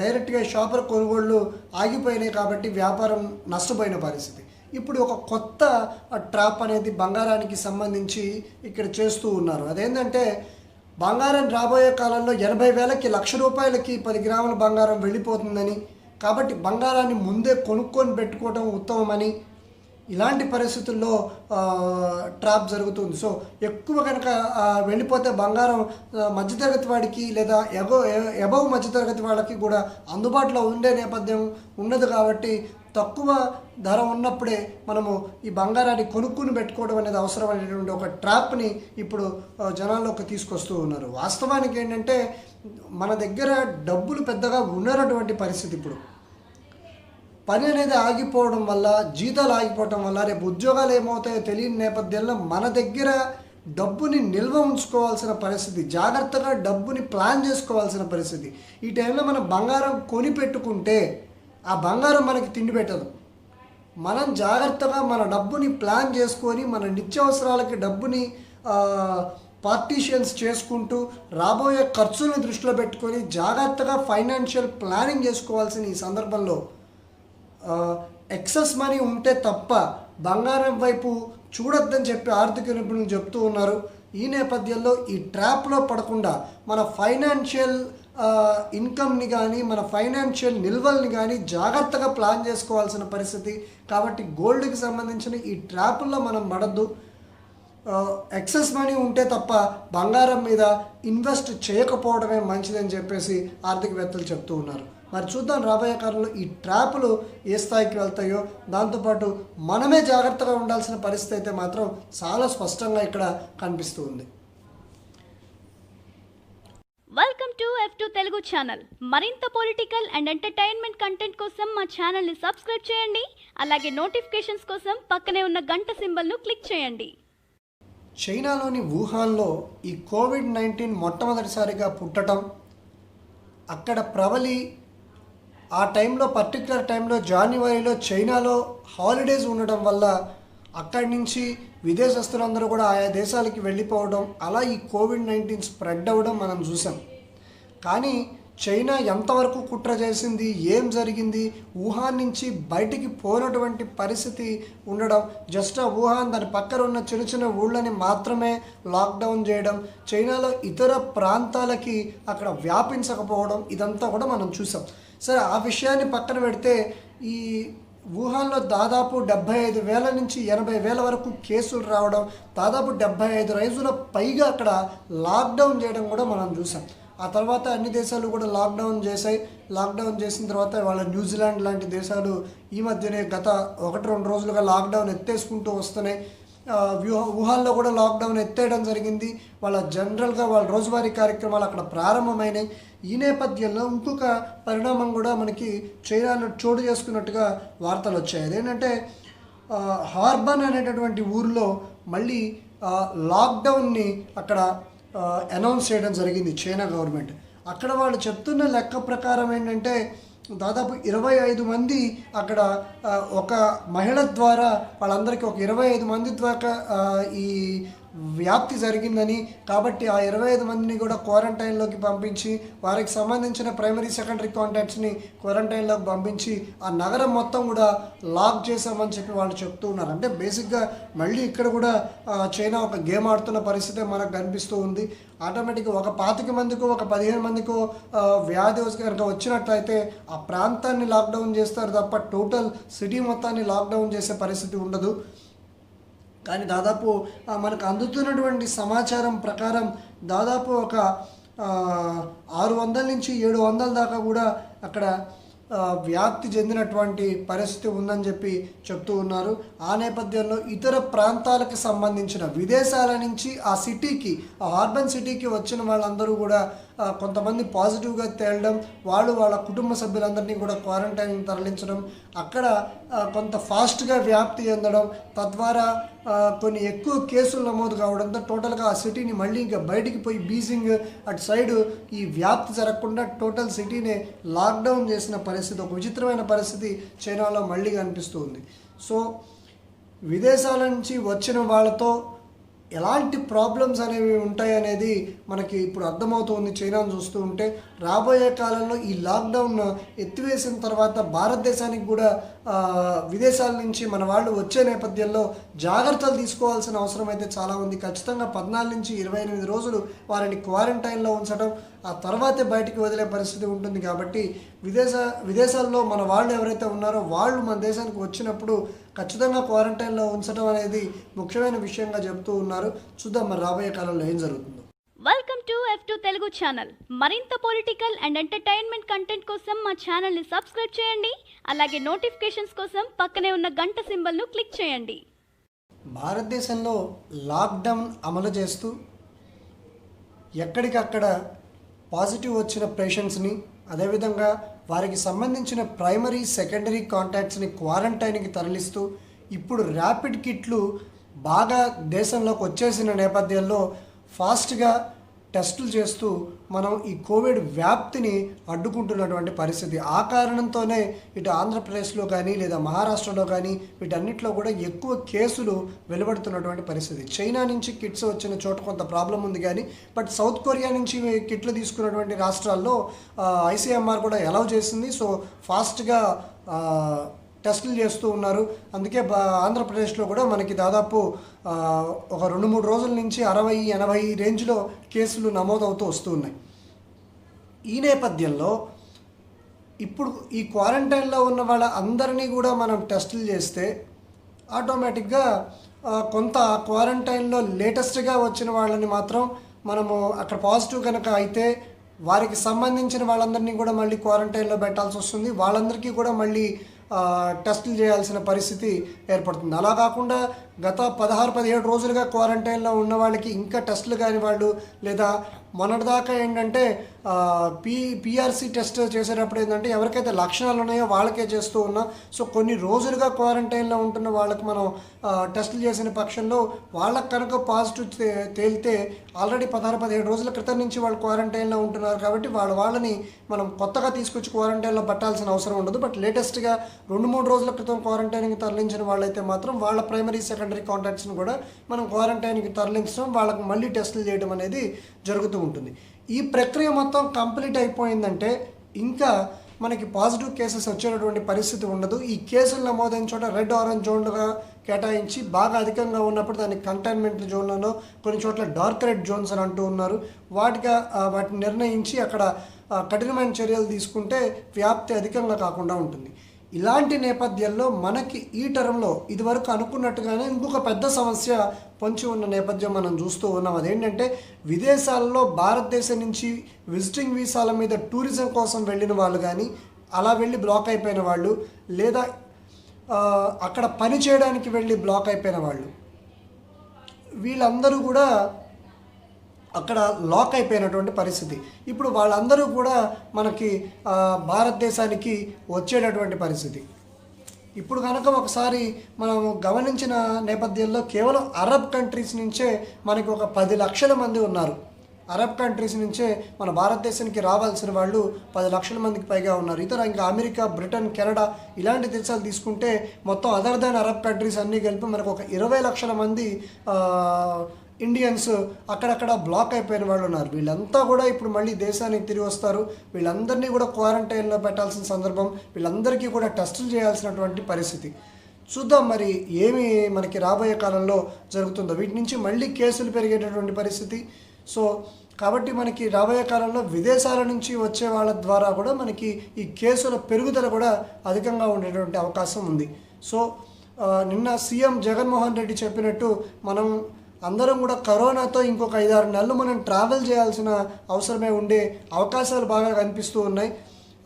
డైరెక్ట్గా షాపర్ కొనుగోళ్ళు ఆగిపోయినాయి కాబట్టి వ్యాపారం నష్టపోయిన పరిస్థితి. ఇప్పుడు ఒక కొత్త ట్రాప్ అనేది బంగారానికి సంబంధించి ఇక్కడ చేస్తూ ఉన్నారు. అదేంటంటే బంగారం రాబోయే కాలంలో 80,000కి ₹1,00,000కి 10 గ్రాముల బంగారం వెళ్ళిపోతుందని, కాబట్టి బంగారాన్ని ముందే కొనుక్కొని పెట్టుకోవడం ఉత్తమమని, ఇలాంటి పరిస్థితుల్లో ట్రాప్ జరుగుతుంది. సో ఎక్కువ కనుక వెళ్ళిపోతే బంగారం మధ్యతరగతి వాడికి లేదా ఎబవ్ మధ్యతరగతి వాళ్ళకి కూడా అందుబాటులో ఉండే నేపథ్యం ఉండదు. కాబట్టి తక్కువ ధర ఉన్నప్పుడే మనము ఈ బంగారాన్ని కొనుక్కుని పెట్టుకోవడం అనేది అవసరమైనటువంటి ఒక ట్రాప్ని ఇప్పుడు జనాల్లోకి తీసుకొస్తూ ఉన్నారు. వాస్తవానికి ఏంటంటే మన దగ్గర డబ్బులు పెద్దగా ఉండనటువంటి పరిస్థితి. ఇప్పుడు పని అనేది ఆగిపోవడం వల్ల, జీతాలు ఆగిపోవడం వల్ల రేపు ఉద్యోగాలు ఏమవుతాయో తెలియని నేపథ్యంలో మన దగ్గర డబ్బుని నిల్వ ఉంచుకోవాల్సిన పరిస్థితి, జాగ్రత్తగా డబ్బుని ప్లాన్ చేసుకోవాల్సిన పరిస్థితి. ఈ టైంలో మనం బంగారం కొని పెట్టుకుంటే ఆ బంగారం మనకి తిండి పెట్టదు. మనం జాగ్రత్తగా మన డబ్బుని ప్లాన్ చేసుకొని మన నిత్యావసరాలకి డబ్బుని పార్టీషియన్స్ చేసుకుంటూ రాబోయే ఖర్చులను దృష్టిలో పెట్టుకొని జాగ్రత్తగా ఫైనాన్షియల్ ప్లానింగ్ చేసుకోవాల్సిన ఈ సందర్భంలో ఎక్సెస్ మనీ ఉంటే తప్ప బంగారం వైపు చూడొద్దని చెప్పి ఆర్థిక నిపుణులు చెప్తూ ఉన్నారు. ఈ నేపథ్యంలో ఈ ట్రాప్లో పడకుండా మన ఫైనాన్షియల్ ఇన్కమ్ని కానీ మన ఫైనాన్షియల్ నిల్వల్ని కానీ జాగ్రత్తగా ప్లాన్ చేసుకోవాల్సిన పరిస్థితి. కాబట్టి గోల్డ్కి సంబంధించిన ఈ ట్రాపుల్లో మనం పడద్దు. ఎక్సెస్ మనీ ఉంటే తప్ప బంగారం మీద ఇన్వెస్ట్ చేయకపోవడమే మంచిదని చెప్పేసి ఆర్థికవేత్తలు చెప్తూ ఉన్నారు. మరి చూద్దాం రాబోయే కాలంలో ఈ ట్రాపులు ఏ స్థాయికి వెళ్తాయో. దాంతోపాటు మనమే జాగ్రత్తగా ఉండాల్సిన పరిస్థితి అయితే మాత్రం చాలా స్పష్టంగా ఇక్కడ కనిపిస్తూ ఉంది. Welcome to F2 Telugu channel. మరింత పొలిటికల్ అండ్ ఎంటర్టైన్మెంట్ కంటెంట్ కోసం మా ఛానల్ని సబ్స్క్రైబ్ చేయండి. అలాగే నోటిఫికేషన్స్ కోసం పక్కనే ఉన్న గంట సింబల్ను క్లిక్ చేయండి. చైనాలోని వుహాన్లో ఈ కోవిడ్-19 మొట్టమొదటిసారిగా పుట్టడం, అక్కడ ప్రబలి ఆ టైంలో పర్టికులర్ టైంలో జనవరిలో చైనాలో హాలిడేస్ ఉండడం వల్ల అక్కడి నుంచి విదేశస్తులందరూ కూడా ఆయా దేశాలకి వెళ్ళిపోవడం, అలా ఈ కోవిడ్-19 స్ప్రెడ్ అవ్వడం మనం చూసాం. కానీ చైనా ఎంతవరకు కుట్ర చేసింది, ఏం జరిగింది, వుహాన్ నుంచి బయటికి పోనటువంటి పరిస్థితి ఉండడం, జస్ట్ ఆ వుహాన్ దాని పక్కన ఉన్న చిన్న చిన్న ఊళ్ళని మాత్రమే లాక్డౌన్ చేయడం, చైనాలో ఇతర ప్రాంతాలకి అక్కడ వ్యాపించకపోవడం, ఇదంతా కూడా మనం చూసాం. సరే, ఆ విషయాన్ని పక్కన పెడితే ఈ వుహాన్లో దాదాపు 75,000 నుంచి 80,000 వరకు కేసులు రావడం, దాదాపు 75 రోజుల పైగా అక్కడ లాక్డౌన్ చేయడం కూడా మనం చూసాం. ఆ తర్వాత అన్ని దేశాలు కూడా లాక్డౌన్ చేశాయి. లాక్డౌన్ చేసిన తర్వాత వాళ్ళ న్యూజిలాండ్ లాంటి దేశాలు ఈ మధ్యనే గత 1-2 రోజులుగా లాక్డౌన్ ఎత్తేసుకుంటూ వస్తున్నాయి. వుహాన్లో కూడా లాక్డౌన్ ఎత్తేయడం జరిగింది. వాళ్ళ జనరల్గా వాళ్ళ రోజువారీ కార్యక్రమాలు అక్కడ ప్రారంభమైనాయి. ఈ నేపథ్యంలో ఇంకొక పరిణామం కూడా మనకి చైనాలో చోటు చేసుకున్నట్టుగా వార్తలు వచ్చాయి. అదేంటంటే హార్బన్ అనేటటువంటి ఊరిలో మళ్ళీ లాక్డౌన్ని అక్కడ అనౌన్స్ చేయడం జరిగింది చైనా గవర్నమెంట్. అక్కడ వాళ్ళు చెప్తున్న లెక్క ప్రకారం ఏంటంటే దాదాపు 25 మంది అక్కడ ఒక మహిళ ద్వారా వాళ్ళందరికీ ఒక 25 మంది ద్వారా ఈ వ్యాప్తి జరిగిందని, కాబట్టి ఆ 25 మందిని కూడా క్వారంటైన్లోకి పంపించి వారికి సంబంధించిన ప్రైమరీ సెకండరీ కాంటాక్ట్స్ని క్వారంటైన్లోకి పంపించి ఆ నగరం మొత్తం కూడా లాక్ చేశామని చెప్పి వాళ్ళు చెప్తూ ఉన్నారు. అంటే బేసిక్గా మళ్ళీ ఇక్కడ కూడా చైనా ఒక గేమ్ ఆడుతున్న పరిస్థితి మనకు కనిపిస్తూ ఉంది. ఆటోమేటిక్గా ఒక 25 మందికో ఒక 15 మందికో వ్యాధి కనుక వచ్చినట్లయితే ఆ ప్రాంతాన్ని లాక్డౌన్ చేస్తారు తప్ప టోటల్ సిటీ మొత్తాన్ని లాక్డౌన్ చేసే పరిస్థితి ఉండదు. కానీ దాదాపు మనకు అందుతున్నటువంటి సమాచారం ప్రకారం దాదాపు ఒక 600 నుంచి 700 దాకా కూడా అక్కడ వ్యాప్తి చెందినటువంటి పరిస్థితి ఉందని చెప్పి చెప్తూ ఉన్నారు. ఆ నేపథ్యంలో ఇతర ప్రాంతాలకు సంబంధించిన విదేశాల నుంచి ఆ సిటీకి, ఆ అర్బన్ సిటీకి వచ్చిన వాళ్ళందరూ కూడా కొంతమంది పాజిటివ్గా తేలడం, వాళ్ళ కుటుంబ సభ్యులందరినీ కూడా క్వారంటైన్ తరలించడం, అక్కడ కొంత ఫాస్ట్గా వ్యాప్తి చెందడం, తద్వారా కొన్ని ఎక్కువ కేసులు నమోదు కావడంతో టోటల్గా ఆ సిటీని మళ్ళీ ఇంకా బయటికి పోయి బీజింగ్ అటు సైడు ఈ వ్యాప్తి జరగకుండా టోటల్ సిటీని లాక్డౌన్ చేసిన పరిస్థితి, ఒక విచిత్రమైన పరిస్థితి చైనాలో మళ్ళీ కనిపిస్తుంది. సో విదేశాల నుంచి వచ్చిన వాళ్ళతో ఎలాంటి ప్రాబ్లమ్స్ అనేవి ఉంటాయనేది మనకి ఇప్పుడు అర్థమవుతుంది చైనాను చూస్తూ ఉంటే. రాబోయే కాలంలో ఈ లాక్డౌన్ ఎత్తివేసిన తర్వాత భారతదేశానికి కూడా విదేశాల నుంచి మన వాళ్ళు వచ్చే నేపథ్యంలో జాగ్రత్తలు తీసుకోవాల్సిన అవసరం అయితే చాలా ఉంది. ఖచ్చితంగా 14 నుంచి 28 రోజులు వారిని క్వారంటైన్లో ఉంచడం, ఆ తర్వాతే బయటికి వదిలే పరిస్థితి ఉంటుంది. కాబట్టి విదేశాల్లో మన వాళ్ళు ఎవరైతే ఉన్నారో వాళ్ళు మన దేశానికి వచ్చినప్పుడు ఖచ్చితంగా క్వారంటైన్లో ఉంచడం అనేది ముఖ్యమైన విషయంగా చెబుతూ ఉన్నారు. చూద్దాం మరి రాబోయే కాలంలో ఏం జరుగుతుందో. Welcome to F2 Telugu channel. మరింత పొలిటికల్ అండ్ ఎంటర్టైన్మెంట్ కంటెంట్ కోసం మా ఛానల్ని సబ్స్క్రైబ్ చేయండి. అలాగే నోటిఫికేషన్స్ కోసం పక్కనే ఉన్న గంట సింబల్ను క్లిక్ చేయండి. భారతదేశంలో లాక్డౌన్ అమలు చేస్తూ ఎక్కడికక్కడ పాజిటివ్ వచ్చిన పేషెంట్స్ని, అదేవిధంగా వారికి సంబంధించిన ప్రైమరీ సెకండరీ కాంటాక్ట్స్ని క్వారంటైన్కి తరలిస్తూ ఇప్పుడు ర్యాపిడ్ కిట్లు బాగా దేశంలోకి వచ్చేసిన నేపథ్యంలో ఫాస్ట్గా టెస్టులు చేస్తూ మనం ఈ కోవిడ్ వ్యాప్తిని అడ్డుకుంటున్నటువంటి పరిస్థితి. ఆ కారణంతోనే ఇటు ఆంధ్రప్రదేశ్లో కానీ లేదా మహారాష్ట్రలో కానీ వీటన్నిటిలో కూడా ఎక్కువ కేసులు వెలువడుతున్నటువంటి పరిస్థితి. చైనా నుంచి కిట్స్ వచ్చిన చోట కొంత ప్రాబ్లం ఉంది కానీ బట్ సౌత్ కొరియా నుంచి కిట్లు తీసుకున్నటువంటి రాష్ట్రాల్లో ఐసీఎంఆర్ కూడా అలౌ చేసింది. సో ఫాస్ట్గా టెస్టులు చేస్తూ ఉన్నారు. అందుకే ఆంధ్రప్రదేశ్లో కూడా మనకి దాదాపు ఒక 2-3 రోజుల నుంచి 60-80 రేంజ్లో కేసులు నమోదవుతూ వస్తూ ఉన్నాయి. ఈ నేపథ్యంలో ఇప్పుడు ఈ క్వారంటైన్లో ఉన్న వాళ్ళ అందరినీ కూడా మనం టెస్టులు చేస్తే ఆటోమేటిక్గా కొంత క్వారంటైన్లో లేటెస్ట్గా వచ్చిన వాళ్ళని మాత్రం మనము అక్కడ పాజిటివ్ కనుక అయితే వారికి సంబంధించిన వాళ్ళందరినీ కూడా మళ్ళీ క్వారంటైన్లో పెట్టాల్సి వస్తుంది. వాళ్ళందరికీ కూడా మళ్ళీ టెస్టులు చేయాల్సిన పరిస్థితి ఏర్పడుతుంది. అలా కాకుండా గత 16-17 రోజులుగా క్వారంటైన్లో ఉన్న వాళ్ళకి ఇంకా టెస్టులు కాని వాళ్ళు, లేదా మొన్నటిదాకా ఏంటంటే పిఆర్సీ టెస్ట్ చేసేటప్పుడు ఏంటంటే ఎవరికైతే లక్షణాలు ఉన్నాయో వాళ్ళకే చేస్తూ ఉన్నాం. సో కొన్ని రోజులుగా క్వారంటైన్లో ఉంటున్న వాళ్ళకి మనం టెస్టులు చేసిన పక్షంలో వాళ్ళకి కనుక పాజిటివ్ తేలితే ఆల్రెడీ 16-17 రోజుల క్రితం నుంచి వాళ్ళు క్వారంటైన్లో ఉంటున్నారు కాబట్టి వాళ్ళని మనం కొత్తగా తీసుకొచ్చి క్వారంటైన్లో పెట్టాల్సిన అవసరం ఉండదు. బట్ లేటెస్ట్గా 2-3 రోజుల క్రితం క్వారంటైన్కి తరలించిన వాళ్ళైతే మాత్రం వాళ్ళ ప్రైమరీ సెకండరీ కాంటాక్ట్స్ని కూడా మనం క్వారంటైన్కి తరలించడం, వాళ్ళకి మళ్ళీ టెస్టులు చేయడం అనేది జరుగుతూ ఉంటుంది. ఈ ప్రక్రియ మొత్తం కంప్లీట్ అయిపోయిందంటే ఇంకా మనకి పాజిటివ్ కేసెస్ వచ్చేటటువంటి పరిస్థితి ఉండదు. ఈ కేసులు నమోదైన చోట రెడ్ ఆరెంజ్ జోన్లుగా కేటాయించి బాగా అధికంగా ఉన్నప్పుడు దాన్ని కంటైన్మెంట్ జోన్లలో, కొన్ని చోట్ల డార్క్ రెడ్ జోన్స్ అని అంటూ ఉన్నారు. వాటిని నిర్ణయించి అక్కడ కఠినమైన చర్యలు తీసుకుంటే వ్యాప్తి అధికంగా కాకుండా ఉంటుంది. ఇలాంటి నేపథ్యంలో మనకి ఈ టర్మ్లో ఇదివరకు అనుకున్నట్టుగానే ఇంకొక పెద్ద సమస్య పొంచి ఉన్న నేపథ్యం మనం చూస్తూ ఉన్నాం. అదేంటంటే విదేశాల్లో భారతదేశం నుంచి విజిటింగ్ వీసాల మీద టూరిజం కోసం వెళ్ళిన వాళ్ళు కానీ, అలా వెళ్ళి బ్లాక్ అయిపోయిన వాళ్ళు, లేదా అక్కడ పని చేయడానికి వెళ్ళి బ్లాక్ అయిపోయిన వాళ్ళు, వీళ్ళందరూ కూడా అక్కడ లాక్ అయిపోయినటువంటి పరిస్థితి. ఇప్పుడు వాళ్ళందరూ కూడా మనకి భారతదేశానికి వచ్చేటటువంటి పరిస్థితి. ఇప్పుడు కనుక ఒకసారి మనం గమనించిన నేపథ్యంలో కేవలం అరబ్ కంట్రీస్ నుంచే మనకి ఒక 10 లక్షల మంది ఉన్నారు. అరబ్ కంట్రీస్ నుంచే మన భారతదేశానికి రావాల్సిన వాళ్ళు 10 లక్షల మందికి పైగా ఉన్నారు. ఇతర ఇంకా అమెరికా, బ్రిటన్, కెనడా ఇలాంటి దేశాలు తీసుకుంటే మొత్తం అదర్ దాన్ అరబ్ కంట్రీస్ అన్నీ కలిపి మనకు ఒక 20 లక్షల మంది ఇండియన్స్ అక్కడక్కడ బ్లాక్ అయిపోయిన వాళ్ళు ఉన్నారు. వీళ్ళంతా కూడా ఇప్పుడు మళ్ళీ దేశానికి తిరిగి వస్తారు. వీళ్ళందరినీ కూడా క్వారంటైన్లో పెట్టాల్సిన సందర్భం, వీళ్ళందరికీ కూడా టెస్టులు చేయాల్సినటువంటి పరిస్థితి. చూద్దాం మరి ఏమి మనకి రాబోయే కాలంలో జరుగుతుందో. వీటి నుంచి మళ్ళీ కేసులు పెరిగేటటువంటి పరిస్థితి. సో కాబట్టి మనకి రాబోయే కాలంలో విదేశాల నుంచి వచ్చే వాళ్ళ ద్వారా కూడా మనకి ఈ కేసుల పెరుగుదల కూడా అధికంగా ఉండేటువంటి అవకాశం ఉంది. సో నిన్న సీఎం జగన్మోహన్ రెడ్డి చెప్పినట్టు మనం అందరం కూడా కరోనాతో ఇంకొక 5-6 నెలలు మనం ట్రావెల్ చేయాల్సిన అవసరమే ఉండే అవకాశాలు బాగా కనిపిస్తూ ఉన్నాయి.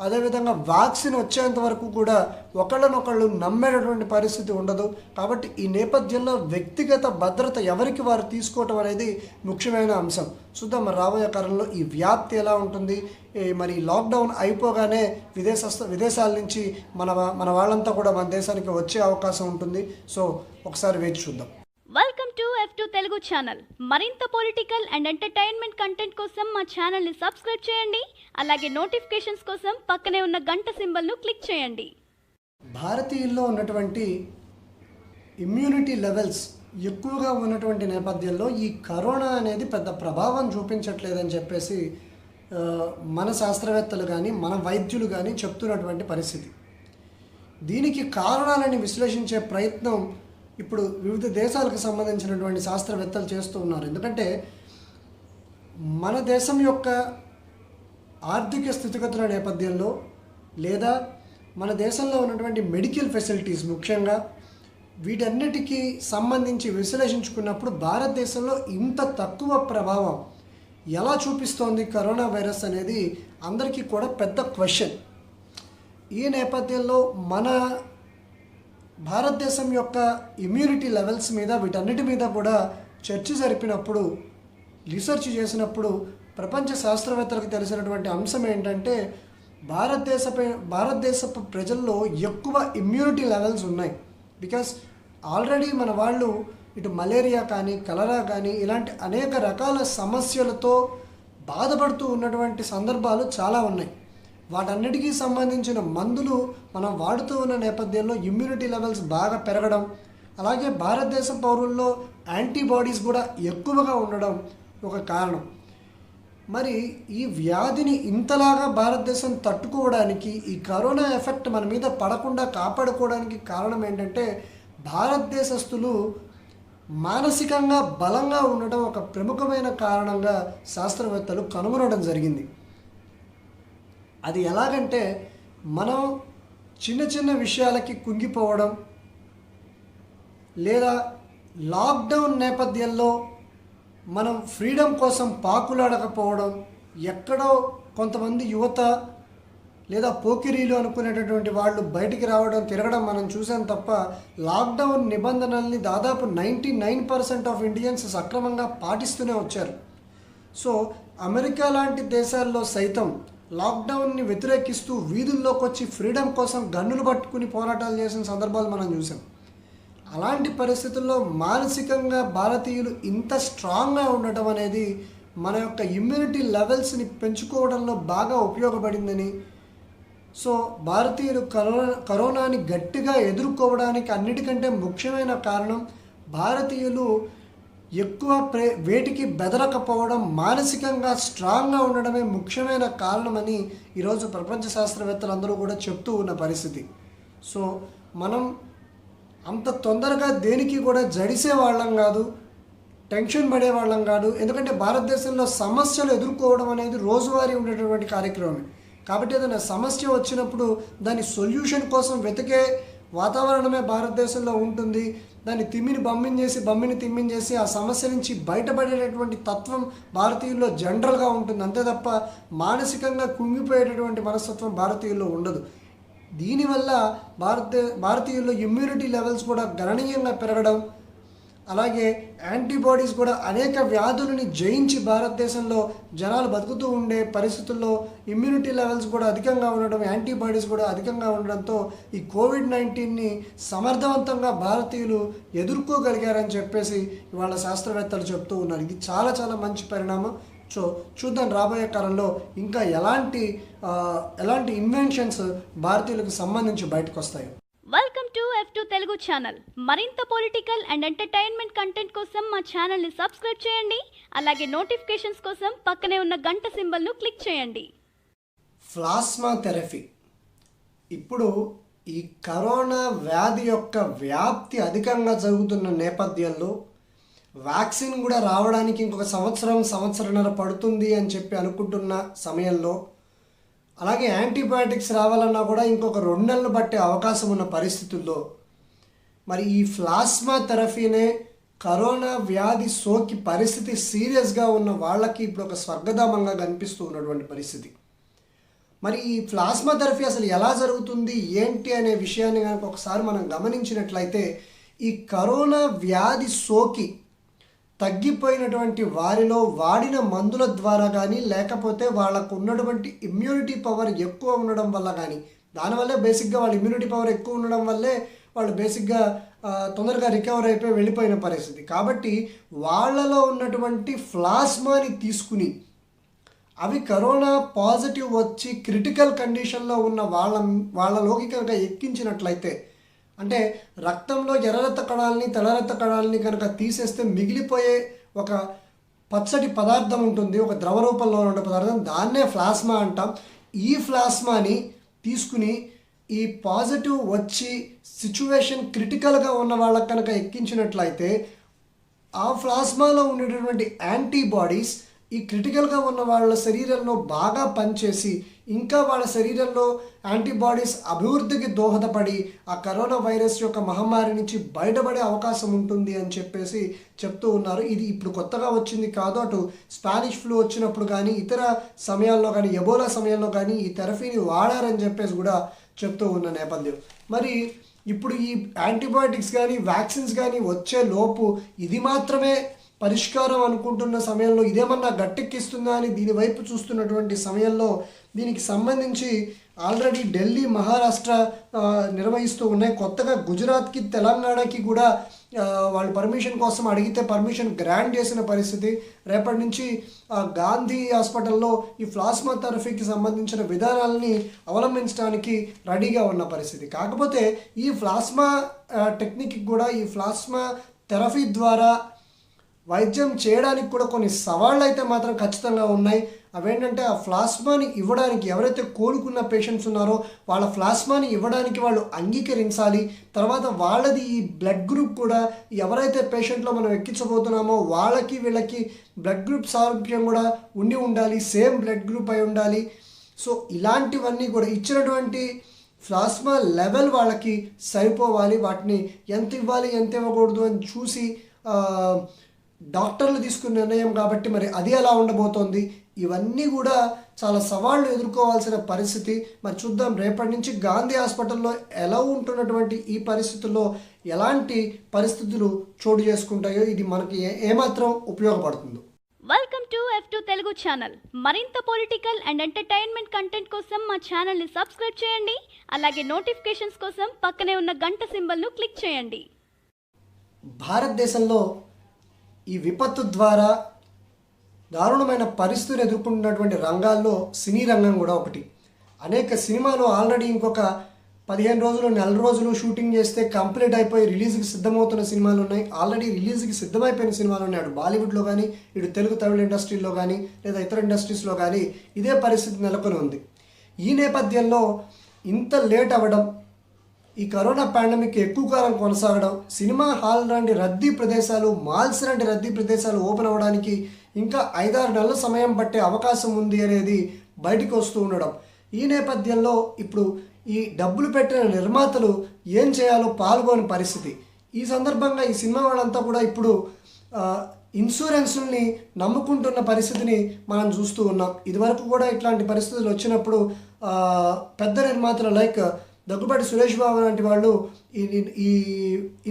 అదేవిధంగా వ్యాక్సిన్ వచ్చేంత వరకు కూడా ఒకళ్ళనొకళ్ళు నమ్మేటటువంటి పరిస్థితి ఉండదు. కాబట్టి ఈ నేపథ్యంలో వ్యక్తిగత భద్రత ఎవరికి వారు తీసుకోవటం అనేది ముఖ్యమైన అంశం. చూద్దాం మరి రాబోయే కాలంలో ఈ వ్యాప్తి ఎలా ఉంటుంది. మరి లాక్డౌన్ అయిపోగానే విదేశాల నుంచి మన వాళ్ళంతా కూడా మన దేశానికి వచ్చే అవకాశం ఉంటుంది. సో ఒకసారి వేచి చూద్దాం. Welcome to F2 Telugu channel. మరింత పొలిటికల్ అండ్ ఎంటర్టైన్మెంట్ కంటెంట్ కోసం మా ఛానల్ని సబ్స్క్రైబ్ చేయండి. అలాగే నోటిఫికేషన్స్ కోసం పక్కనే ఉన్న గంట సింబల్ను క్లిక్ చేయండి. భారతీయుల్లో ఉన్నటువంటి ఇమ్యూనిటీ లెవెల్స్ ఎక్కువగా ఉన్నటువంటి నేపథ్యంలో ఈ కరోనా అనేది పెద్ద ప్రభావం చూపించట్లేదని చెప్పేసి మన శాస్త్రవేత్తలు కానీ మన వైద్యులు కానీ చెప్తున్నటువంటి పరిస్థితి. దీనికి కారణాలని విశ్లేషించే ప్రయత్నం ఇప్పుడు వివిధ దేశాలకు సంబంధించినటువంటి శాస్త్రవేత్తలు చేస్తూ ఉన్నారు. ఎందుకంటే మన దేశం యొక్క ఆర్థిక స్థితిగతుల నేపథ్యంలో లేదా మన దేశంలో ఉన్నటువంటి మెడికల్ ఫెసిలిటీస్ ముఖ్యంగా వీటన్నిటికీ సంబంధించి విశ్లేషించుకున్నప్పుడు భారతదేశంలో ఇంత తక్కువ ప్రభావం ఎలా చూపిస్తోంది కరోనా వైరస్ అనేది అందరికీ కూడా పెద్ద క్వశ్చన్. ఈ నేపథ్యంలో మన భారతదేశం యొక్క ఇమ్యూనిటీ లెవెల్స్ మీద వీటన్నిటి మీద కూడా చర్చ జరిపినప్పుడు రీసెర్చ్ చేసినప్పుడు ప్రపంచ శాస్త్రవేత్తలకు తెలిసినటువంటి అంశం ఏంటంటే భారతదేశపు ప్రజల్లో ఎక్కువ ఇమ్యూనిటీ లెవెల్స్ ఉన్నాయి. బికాస్ ఆల్రెడీ మన వాళ్ళు ఇటు మలేరియా కానీ కలరా కానీ ఇలాంటి అనేక రకాల సమస్యలతో బాధపడుతూ ఉన్నటువంటి సందర్భాలు చాలా ఉన్నాయి. వాటన్నిటికీ సంబంధించిన మందులు మనం వాడుతూ ఉన్న నేపథ్యంలో ఇమ్యూనిటీ లెవెల్స్ బాగా పెరగడం, అలాగే భారతదేశ పౌరుల్లో యాంటీబాడీస్ కూడా ఎక్కువగా ఉండడం ఒక కారణం. మరి ఈ వ్యాధిని ఇంతలాగా భారతదేశం తట్టుకోవడానికి, ఈ కరోనా ఎఫెక్ట్ మన మీద పడకుండా కాపాడుకోవడానికి కారణం ఏంటంటే భారతదేశస్తులు మానసికంగా బలంగా ఉండడం ఒక ప్రముఖమైన కారణంగా శాస్త్రవేత్తలు కనుగొనడం జరిగింది. అది ఎలాగంటే మనం చిన్న చిన్న విషయాలకి కుంగిపోవడం, లేదా లాక్డౌన్ నేపథ్యంలో మనం ఫ్రీడమ్ కోసం పాకులాడకపోవడం, ఎక్కడో కొంతమంది యువత లేదా పోకిరీలు అనుకునేటటువంటి వాళ్ళు బయటికి రావడం తిరగడం మనం చూసాం తప్ప లాక్డౌన్ నిబంధనల్ని దాదాపు 99% ఆఫ్ ఇండియన్స్ సక్రమంగా పాటిస్తూనే వచ్చారు. సో అమెరికా లాంటి దేశాల్లో సైతం లాక్డౌన్ని వ్యతిరేకిస్తూ వీధుల్లోకి వచ్చి ఫ్రీడమ్ కోసం గన్నులు పట్టుకుని పోరాటాలు చేసిన సందర్భాలు మనం చూసాం. అలాంటి పరిస్థితుల్లో మానసికంగా భారతీయులు ఇంత స్ట్రాంగ్గా ఉండటం అనేది మన యొక్క ఇమ్యూనిటీ లెవెల్స్ని పెంచుకోవడంలో బాగా ఉపయోగపడిందని, సో భారతీయులు కరోనాని గట్టిగా ఎదుర్కోవడానికి అన్నిటికంటే ముఖ్యమైన కారణం భారతీయులు ఎక్కువ వేటికి బెదరకపోవడం, మానసికంగా స్ట్రాంగ్గా ఉండడమే ముఖ్యమైన కారణమని ఈరోజు ప్రపంచ శాస్త్రవేత్తలు అందరూ కూడా చెప్తూ ఉన్న పరిస్థితి. సో మనం అంత తొందరగా దేనికి కూడా జడిసే వాళ్ళం కాదు, టెన్షన్ పడే వాళ్ళం కాదు. ఎందుకంటే భారతదేశంలో సమస్యలు ఎదుర్కోవడం అనేది రోజువారీ ఉండేటటువంటి కార్యక్రమమే. కాబట్టి ఏదైనా సమస్య వచ్చినప్పుడు దాని సొల్యూషన్ కోసం వెతికే వాతావరణమే భారతదేశంలో ఉంటుంది. దాన్ని బమ్మిని తిమ్మించేసి ఆ సమస్య నుంచి బయటపడేటటువంటి తత్వం భారతీయుల్లో జనరల్గా ఉంటుంది. అంతే తప్ప మానసికంగా కుంగిపోయేటటువంటి మనస్తత్వం భారతీయుల్లో ఉండదు. దీనివల్ల భారతీయుల్లో ఇమ్యూనిటీ లెవెల్స్ కూడా గణనీయంగా పెరగడం, అలాగే యాంటీబాడీస్ కూడా అనేక వ్యాధులని జయించి భారతదేశంలో జనాలు బతుకుతూ ఉండే పరిస్థితుల్లో ఇమ్యూనిటీ లెవెల్స్ కూడా అధికంగా ఉండడం, యాంటీబాడీస్ కూడా అధికంగా ఉండడంతో ఈ కోవిడ్-19ని సమర్థవంతంగా భారతీయులు ఎదుర్కోగలిగారని చెప్పేసి ఇవాళ శాస్త్రవేత్తలు చెప్తూ ఉన్నారు. ఇది చాలా చాలా మంచి పరిణామం. సో చూద్దాం రాబోయే కాలంలో ఇంకా ఎలాంటి ఇన్వెన్షన్స్ భారతీయులకు సంబంధించి బయటకు వస్తాయో. Welcome to F2 Telugu channel. మరింత పొలిటికల్ అండ్ ఎంటర్టైన్మెంట్ కంటెంట్ కోసం మా ఛానల్ని సబ్స్క్రైబ్ చేయండి. అలాగే నోటిఫికేషన్స్ కోసం పక్కనే ఉన్న గంట సింబల్ను క్లిక్ చేయండి. ప్లాస్మా థెరపీ ఇప్పుడు ఈ కరోనా వ్యాధి యొక్క వ్యాప్తి అధికంగా జరుగుతున్న నేపథ్యంలో వ్యాక్సిన్ కూడా రావడానికి ఇంకొక సంవత్సరన్నర పడుతుంది అని చెప్పి అనుకుంటున్న సమయంలో, అలాగే యాంటీబయాటిక్స్ రావాలన్నా కూడా ఇంకొక 2 నెలలు పట్టే అవకాశం ఉన్న పరిస్థితుల్లో మరి ఈ ప్లాస్మా థెరపీనే కరోనా వ్యాధి సోకి పరిస్థితి సీరియస్గా ఉన్న వాళ్ళకి ఇప్పుడు ఒక స్వర్గధామంగా కనిపిస్తూ ఉన్నటువంటి పరిస్థితి. మరి ఈ ప్లాస్మా థెరపీ అసలు ఎలా జరుగుతుంది ఏంటి అనే విషయాన్ని కనుక ఒకసారి మనం గమనించినట్లయితే, ఈ కరోనా వ్యాధి సోకి తగ్గిపోయినటువంటి వారిలో వాడిన మందుల ద్వారా కానీ, లేకపోతే వాళ్ళకు ఉన్నటువంటి ఇమ్యూనిటీ పవర్ ఎక్కువ ఉండడం వల్ల కానీ, దానివల్లే బేసిక్గా వాళ్ళ ఇమ్యూనిటీ పవర్ ఎక్కువ ఉండడం వల్లే వాళ్ళు బేసిక్గా తొందరగా రికవర్ అయిపోయి వెళ్ళిపోయిన పరిస్థితి. కాబట్టి వాళ్ళలో ఉన్నటువంటి ప్లాస్మాని తీసుకుని అవి కరోనా పాజిటివ్ వచ్చి క్రిటికల్ కండిషన్లో ఉన్న వాళ్ళలోకి కనుక ఎక్కించినట్లయితే, అంటే రక్తంలో ఎర్ర రక్త కణాలని తెల్ల రక్త కణాలని కనుక తీసేస్తే మిగిలిపోయే ఒక పచ్చటి పదార్థం ఉంటుంది, ఒక ద్రవ రూపంలో ఉండే పదార్థం, దాన్నే ప్లాస్మా అంటాం. ఈ ప్లాస్మాని తీసుకుని ఈ పాజిటివ్ వచ్చి సిచ్యువేషన్ క్రిటికల్గా ఉన్న వాళ్ళకి కనుక ఎక్కించినట్లయితే, ఆ ప్లాస్మాలో ఉండేటటువంటి యాంటీబాడీస్ ఈ క్రిటికల్గా ఉన్న వాళ్ళ శరీరంలో బాగా పనిచేసి ఇంకా వాళ్ళ శరీరంలో యాంటీబాడీస్ అభివృద్ధికి దోహదపడి ఆ కరోనా వైరస్ యొక్క మహమ్మారి నుంచి బయటపడే అవకాశం ఉంటుంది అని చెప్పేసి చెప్తూ ఉన్నారు. ఇది ఇప్పుడు కొత్తగా వచ్చింది కాదు, అటు స్పానిష్ ఫ్లూ వచ్చినప్పుడు కానీ, ఇతర సమయాల్లో కానీ, ఎబోలా సమయంలో కానీ ఈ థెరపీని వాడారని చెప్పేసి కూడా చెప్తూ ఉన్న నేపథ్యం. మరి ఇప్పుడు ఈ యాంటీబయాటిక్స్ కానీ వ్యాక్సిన్స్ కానీ వచ్చే లోపు ఇది మాత్రమే పరిష్కారం అనుకుంటున్న సమయంలో ఇదేమన్నా గట్టెక్కిస్తుందా అని దీని వైపు చూస్తున్నటువంటి సమయంలో దీనికి సంబంధించి ఆల్రెడీ ఢిల్లీ, మహారాష్ట్ర నిర్వహిస్తూ ఉన్నాయి. కొత్తగా గుజరాత్కి, తెలంగాణకి కూడా వాళ్ళు పర్మిషన్ కోసం అడిగితే పర్మిషన్ గ్రాంట్ చేసిన పరిస్థితి. రేపటి నుంచి గాంధీ హాస్పిటల్లో ఈ ప్లాస్మా థెరపీకి సంబంధించిన విధానాలని అవలంబించడానికి రెడీగా ఉన్న పరిస్థితి. కాకపోతే ఈ ప్లాస్మా టెక్నిక్కి కూడా, ఈ ప్లాస్మా థెరపీ ద్వారా వైద్యం చేయడానికి కూడా కొన్ని సవాళ్ళు అయితే మాత్రం ఖచ్చితంగా ఉన్నాయి. అవేంటంటే ఆ ప్లాస్మాని ఇవ్వడానికి ఎవరైతే కోలుకున్న పేషెంట్స్ ఉన్నారో వాళ్ళ ప్లాస్మాని ఇవ్వడానికి వాళ్ళు అంగీకరించాలి. తర్వాత వాళ్ళది ఈ బ్లడ్ గ్రూప్ కూడా ఎవరైతే పేషెంట్లో మనం ఎక్కించబోతున్నామో వాళ్ళకి వీళ్ళకి బ్లడ్ గ్రూప్ సారూప్యం కూడా ఉండాలి, సేమ్ బ్లడ్ గ్రూప్ అయి ఉండాలి. సో ఇలాంటివన్నీ కూడా ఇచ్చినటువంటి ప్లాస్మా లెవెల్ వాళ్ళకి సరిపోవాలి. వాటిని ఎంత ఇవ్వాలి ఎంత ఇవ్వకూడదు అని చూసి డాక్టర్లు తీసుకున్న నిర్ణయం కాబట్టి మరి అది ఎలా ఉండబోతోంది, ఇవన్నీ కూడా చాలా సవాళ్ళు ఎదుర్కోవాల్సిన పరిస్థితి. మరి చూద్దాం రేపటి నుంచి గాంధీ హాస్పిటల్లో ఎలా ఉంటున్నటువంటి ఈ పరిస్థితుల్లో ఎలాంటి పరిస్థితులు చోటు చేసుకుంటాయో, ఇది మనకి ఏమాత్రం ఉపయోగపడుతుందో. Welcome to F2 Telugu channel. మరింత పొలిటికల్ అండ్ ఎంటర్టైన్మెంట్ కంటెంట్ కోసం మా ఛానల్ని సబ్స్క్రైబ్ చేయండి. అలాగే నోటిఫికేషన్స్ కోసం పక్కనే ఉన్న గంట సింబల్ను క్లిక్ చేయండి. భారతదేశంలో ఈ విపత్తు ద్వారా దారుణమైన పరిస్థితులు ఎదుర్కొంటున్నటువంటి రంగాల్లో సినీ రంగం కూడా ఒకటి. అనేక సినిమాలు ఆల్రెడీ ఇంకొక 15 రోజులు, నెల రోజులు షూటింగ్ చేస్తే కంప్లీట్ అయిపోయి రిలీజ్కి సిద్ధమవుతున్న సినిమాలు ఉన్నాయి. ఆల్రెడీ రిలీజ్కి సిద్ధమైపోయిన సినిమాలు ఉన్నాయి. అటు బాలీవుడ్లో కానీ, ఇటు తెలుగు తమిళ ఇండస్ట్రీలో కానీ, లేదా ఇతర ఇండస్ట్రీస్లో కానీ ఇదే పరిస్థితి నెలకొని ఉంది. ఈ నేపథ్యంలో ఇంత లేట్ అవ్వడం, ఈ కరోనా పాండమిక్ ఎక్కువ కాలం కొనసాగడం, సినిమా హాల్ లాంటి రద్దీ ప్రదేశాలు, మాల్స్ లాంటి రద్దీ ప్రదేశాలు ఓపెన్ అవ్వడానికి ఇంకా 5-6 నెలల సమయం పట్టే అవకాశం ఉంది అనేది బయటికి వస్తూ ఉండడం. ఈ నేపథ్యంలో ఇప్పుడు ఈ డబ్బులు పెట్టిన నిర్మాతలు ఏం చేయాలో పాల్గొని పరిస్థితి. ఈ సందర్భంగా ఈ సినిమా వాళ్ళంతా కూడా ఇప్పుడు ఇన్సూరెన్స్ని నమ్ముకుంటున్న పరిస్థితిని మనం చూస్తూ ఉన్నాం. ఇదివరకు కూడా ఇట్లాంటి పరిస్థితులు వచ్చినప్పుడు పెద్ద నిర్మాతలు లైక్ దగ్గుబాటి సురేష్ బాబు లాంటి వాళ్ళు ఈ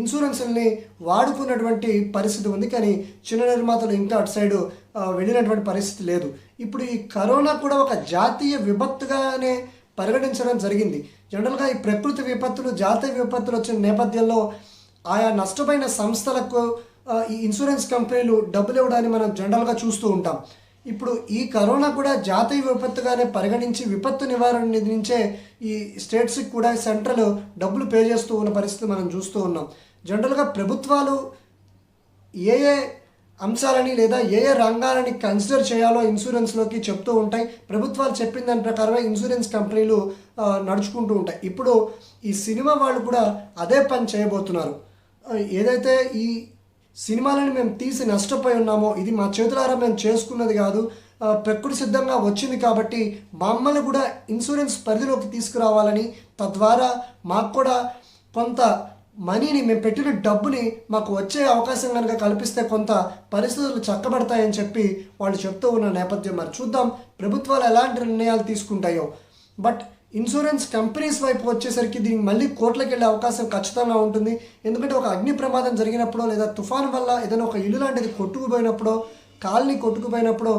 ఇన్సూరెన్స్ని వాడుకున్నటువంటి పరిస్థితి ఉంది. కానీ చిన్న నిర్మాతలు ఇంకా అటు సైడు వెళ్ళినటువంటి పరిస్థితి లేదు. ఇప్పుడు ఈ కరోనా కూడా ఒక జాతీయ విపత్తుగానే పరిగణించడం జరిగింది. జనరల్గా ఈ ప్రకృతి విపత్తులు, జాతీయ విపత్తులు వచ్చిన నేపథ్యంలో ఆయా నష్టపోయిన సంస్థలకు ఈ ఇన్సూరెన్స్ కంపెనీలు డబ్బులు ఇవ్వడాన్ని మనం జనరల్గా చూస్తూ ఉంటాం. ఇప్పుడు ఈ కరోనా కూడా జాతీయ విపత్తుగానే పరిగణించి విపత్తు నివారణ నిధి నుంచే ఈ స్టేట్స్కి కూడా సెంట్రల్ డబ్బులు పే చేస్తూ ఉన్న పరిస్థితి మనం చూస్తూ ఉన్నాం. జనరల్గా ప్రభుత్వాలు ఏ ఏ అంశాలని లేదా ఏ ఏ రంగాలని కన్సిడర్ చేయాలో ఇన్సూరెన్స్లోకి చెప్తూ ఉంటాయి. ప్రభుత్వాలు చెప్పిన దాని ప్రకారమే ఇన్సూరెన్స్ కంపెనీలు నడుచుకుంటూ ఉంటాయి. ఇప్పుడు ఈ సినిమా వాళ్ళు కూడా అదే పని చేయబోతున్నారు. ఏదైతే ఈ సినిమాలను మేము తీసి నష్టపోయి ఉన్నామో, ఇది మా చేతులారా మేము చేసుకున్నది కాదు, ప్రకృతి సిద్ధంగా వచ్చింది కాబట్టి మమ్మల్ని కూడా ఇన్సూరెన్స్ పరిధిలోకి తీసుకురావాలని, తద్వారా మాకు కూడా కొంత మనీని, మేము పెట్టిన డబ్బుని మాకు వచ్చే అవకాశం కనుక కల్పిస్తే కొంత పరిస్థితులు చక్కబడతాయని చెప్పి వాళ్ళు చెప్తూ ఉన్న నేపథ్యం. మరి చూద్దాం ప్రభుత్వాలు ఎలాంటి నిర్ణయాలు తీసుకుంటాయో. బట్ ఇన్సూరెన్స్ కంపెనీస్ వైపు వచ్చేసరికి దీనికి మళ్ళీ కోర్టులకు వెళ్ళే అవకాశం ఖచ్చితంగా ఉంటుంది. ఎందుకంటే ఒక అగ్ని ప్రమాదం జరిగినప్పుడో లేదా తుఫాను వల్ల ఏదైనా ఒక ఇల్లు లాంటిది కొట్టుకుపోయినప్పుడో, కాలనీ కొట్టుకుపోయినప్పుడో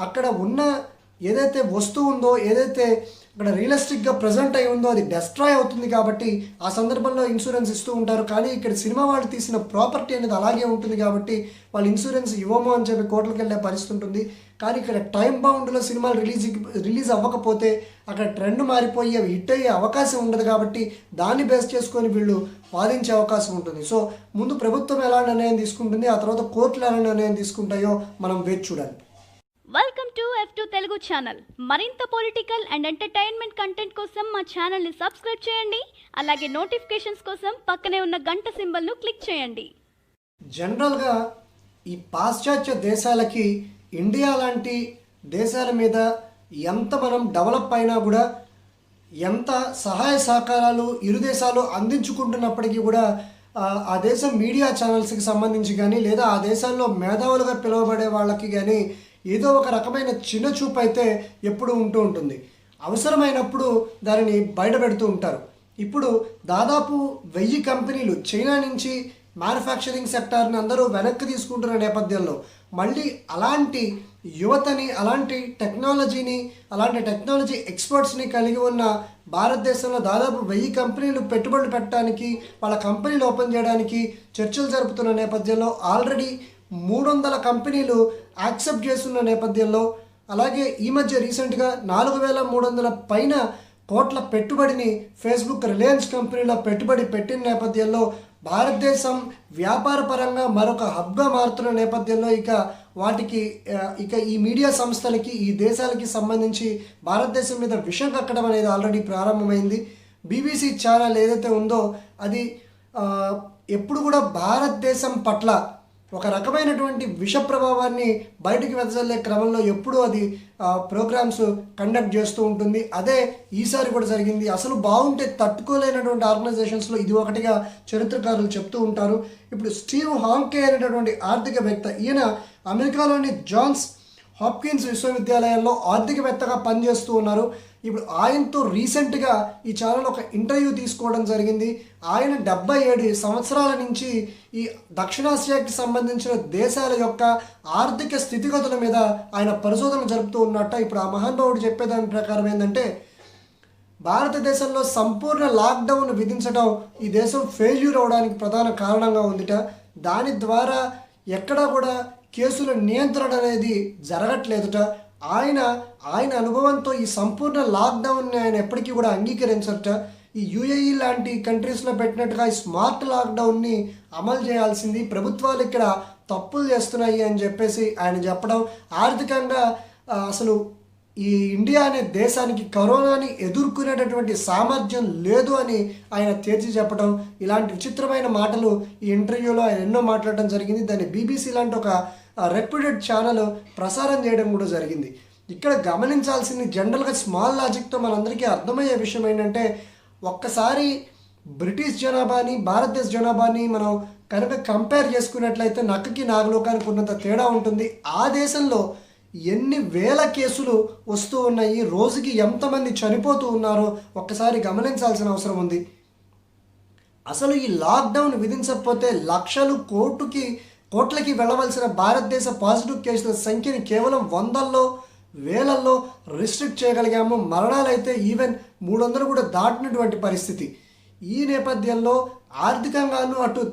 అక్కడ ఉన్న ఏదైతే వస్తువు ఉందో, ఏదైతే అక్కడ రియలిస్టిక్గా ప్రజెంట్ అయి ఉందో అది డెస్ట్రాయ్ అవుతుంది. కాబట్టి ఆ సందర్భంలో ఇన్సూరెన్స్ ఇస్తూ ఉంటారు. కానీ ఇక్కడ సినిమా వాళ్ళు తీసిన ప్రాపర్టీ అనేది అలాగే ఉంటుంది కాబట్టి వాళ్ళు ఇన్సూరెన్స్ ఇవ్వము అని చెప్పి కోర్టులకు వెళ్ళే పరిస్థితి ఉంటుంది. కానీ ఇక్కడ టైం బౌండ్లో సినిమాలు రిలీజ్ అవ్వకపోతే అక్కడ ట్రెండ్ మారిపోయి అవి హిట్ అయ్యే అవకాశం ఉండదు. కాబట్టి దాన్ని బేస్ చేసుకొని వీళ్ళు వాదించే అవకాశం ఉంటుంది. సో ముందు ప్రభుత్వం ఎలా నిర్ణయం తీసుకుంటుంది, ఆ తర్వాత కోర్టులు ఎలా నిర్ణయం తీసుకుంటాయో మనం వేచి చూడాలి. Welcome to F2 Telugu channel. మరింత పొలిటికల్ అండ్ ఎంటర్టైన్మెంట్ కంటెంట్ కోసం మా ఛానల్ని సబ్స్క్రైబ్ చేయండి. అలాగే నోటిఫికేషన్స్ కోసం పక్కనే ఉన్న గంట సింబల్ను క్లిక్ చేయండి. జనరల్గా ఈ పాశ్చాత్య దేశాలకి ఇండియా లాంటి దేశాల మీద ఎంత మనం డెవలప్ అయినా కూడా, ఎంత సహాయ సహకారాలు ఇరు దేశాలు అందించుకుంటున్నప్పటికీ కూడా ఆ దేశం మీడియా ఛానల్స్కి సంబంధించి కానీ లేదా ఆ దేశాల్లో మేధావులుగా పిలువబడే వాళ్ళకి కానీ ఏదో ఒక రకమైన చిన్న చూపు అయితే ఎప్పుడు ఉంటూ ఉంటుంది. అవసరమైనప్పుడు దానిని బయటపెడుతూ ఉంటారు. ఇప్పుడు దాదాపు 1000 కంపెనీలు చైనా నుంచి మ్యానుఫ్యాక్చరింగ్ సెక్టార్ని అందరూ వెనక్కి తీసుకుంటున్న నేపథ్యంలో మళ్ళీ అలాంటి యువతని, అలాంటి టెక్నాలజీ ఎక్స్పర్ట్స్ని కలిగి ఉన్న భారతదేశంలో దాదాపు 1000 కంపెనీలు పెట్టుబడులు పెట్టడానికి, వాళ్ళ కంపెనీలు ఓపెన్ చేయడానికి చర్చలు జరుపుతున్న నేపథ్యంలో ఆల్రెడీ 300 కంపెనీలు యాక్సెప్ట్ చేస్తున్న నేపథ్యంలో, అలాగే ఈ మధ్య రీసెంట్గా 4300 పైన కోట్ల పెట్టుబడిని ఫేస్బుక్, రిలయన్స్ కంపెనీలో పెట్టుబడి పెట్టిన నేపథ్యంలో భారతదేశం వ్యాపార పరంగా మరొక హబ్గా మారుతున్న నేపథ్యంలో ఇక ఈ మీడియా సంస్థలకి, ఈ దేశాలకి సంబంధించి భారతదేశం మీద విషం కక్కడం అనేది ఆల్రెడీ ప్రారంభమైంది. బీబీసీ ఛానల్ ఏదైతే ఉందో అది ఎప్పుడు కూడా భారతదేశం పట్ల ఒక రకమైనటువంటి విష ప్రభావాన్ని బయటికి వెదజల్లే క్రమంలో ఎప్పుడూ అది ప్రోగ్రామ్స్ కండక్ట్ చేస్తూ ఉంటుంది. అదే ఈసారి కూడా జరిగింది. అసలు బాగుంటే తట్టుకోలేనటువంటి ఆర్గనైజేషన్స్లో ఇది ఒకటిగా చరిత్రకారులు చెప్తూ ఉంటారు. ఇప్పుడు స్టీవ్ హాంకే అనేటటువంటి ఆర్థికవేత్త, ఈయన అమెరికాలోని జాన్స్ హాప్కిన్స్ విశ్వవిద్యాలయంలో ఆర్థికవేత్తగా పనిచేస్తూ ఉన్నారు. ఇప్పుడు ఆయనతో రీసెంట్గా ఈ ఛానల్ ఒక ఇంటర్వ్యూ తీసుకోవడం జరిగింది. ఆయన 77 సంవత్సరాల నుంచి ఈ దక్షిణాసియాకి సంబంధించిన దేశాల యొక్క ఆర్థిక స్థితిగతుల మీద ఆయన పరిశోధనలు జరుపుతూ ఉన్నట్ట. ఇప్పుడు ఆ మహానుభావుడు చెప్పేదాని ప్రకారం ఏంటంటే, భారతదేశంలో సంపూర్ణ లాక్డౌన్ విధించడం ఈ దేశం ఫెయిల్యూర్ అవడానికి ప్రధాన కారణంగా ఉందిట. దాని ద్వారా ఎక్కడా కూడా కేసుల నియంత్రణ అనేది జరగట్లేదుట. ఆయన అనుభవంతో ఈ సంపూర్ణ లాక్డౌన్ని ఆయన ఎప్పటికీ కూడా అంగీకరించట. ఈ యుఏఈ లాంటి కంట్రీస్లో పెట్టినట్టుగా ఈ స్మార్ట్ లాక్డౌన్ని అమలు చేయాల్సింది, ప్రభుత్వాలు ఇక్కడ తప్పులు చేస్తున్నాయి అని చెప్పేసి ఆయన చెప్పడం, ఆర్థికంగా అసలు ఈ ఇండియా అనే దేశానికి కరోనాని ఎదుర్కొనేటటువంటి సామర్థ్యం లేదు అని ఆయన తేల్చి చెప్పడం, ఇలాంటి విచిత్రమైన మాటలు ఈ ఇంటర్వ్యూలో ఆయన ఎన్నో మాట్లాడడం జరిగింది. దాన్ని బీబీసీ లాంటి ఒక రెప్యూటెడ్ ఛానల్ ప్రసారం చేయడం కూడా జరిగింది. ఇక్కడ గమనించాల్సింది జనరల్గా స్మాల్ లాజిక్తో మనందరికీ అర్థమయ్యే విషయం ఏంటంటే, ఒక్కసారి బ్రిటిష్ జనాభాని భారతదేశ జనాభాని మనం కనుక కంపేర్ చేసుకున్నట్లయితే నక్కకి నాగలోకానికి ఉన్నంత తేడా ఉంటుంది. ఆ దేశంలో ఎన్ని వేల కేసులు వస్తూ ఉన్నాయి, రోజుకి ఎంతమంది చనిపోతూ ఉన్నారో ఒక్కసారి గమనించాల్సిన అవసరం ఉంది. అసలు ఈ లాక్డౌన్ విధించకపోతే లక్షలు కోట్లకి వెళ్ళవలసిన భారతదేశ పాజిటివ్ కేసుల సంఖ్యని కేవలం 100ల్లో 1000ల్లో రిస్ట్రిక్ట్ చేయగలిగాము. మరణాలు అయితే ఈవెన్ 300 కూడా దాటినటువంటి పరిస్థితి. ఈ నేపథ్యంలో ఆర్థికంగాను అటు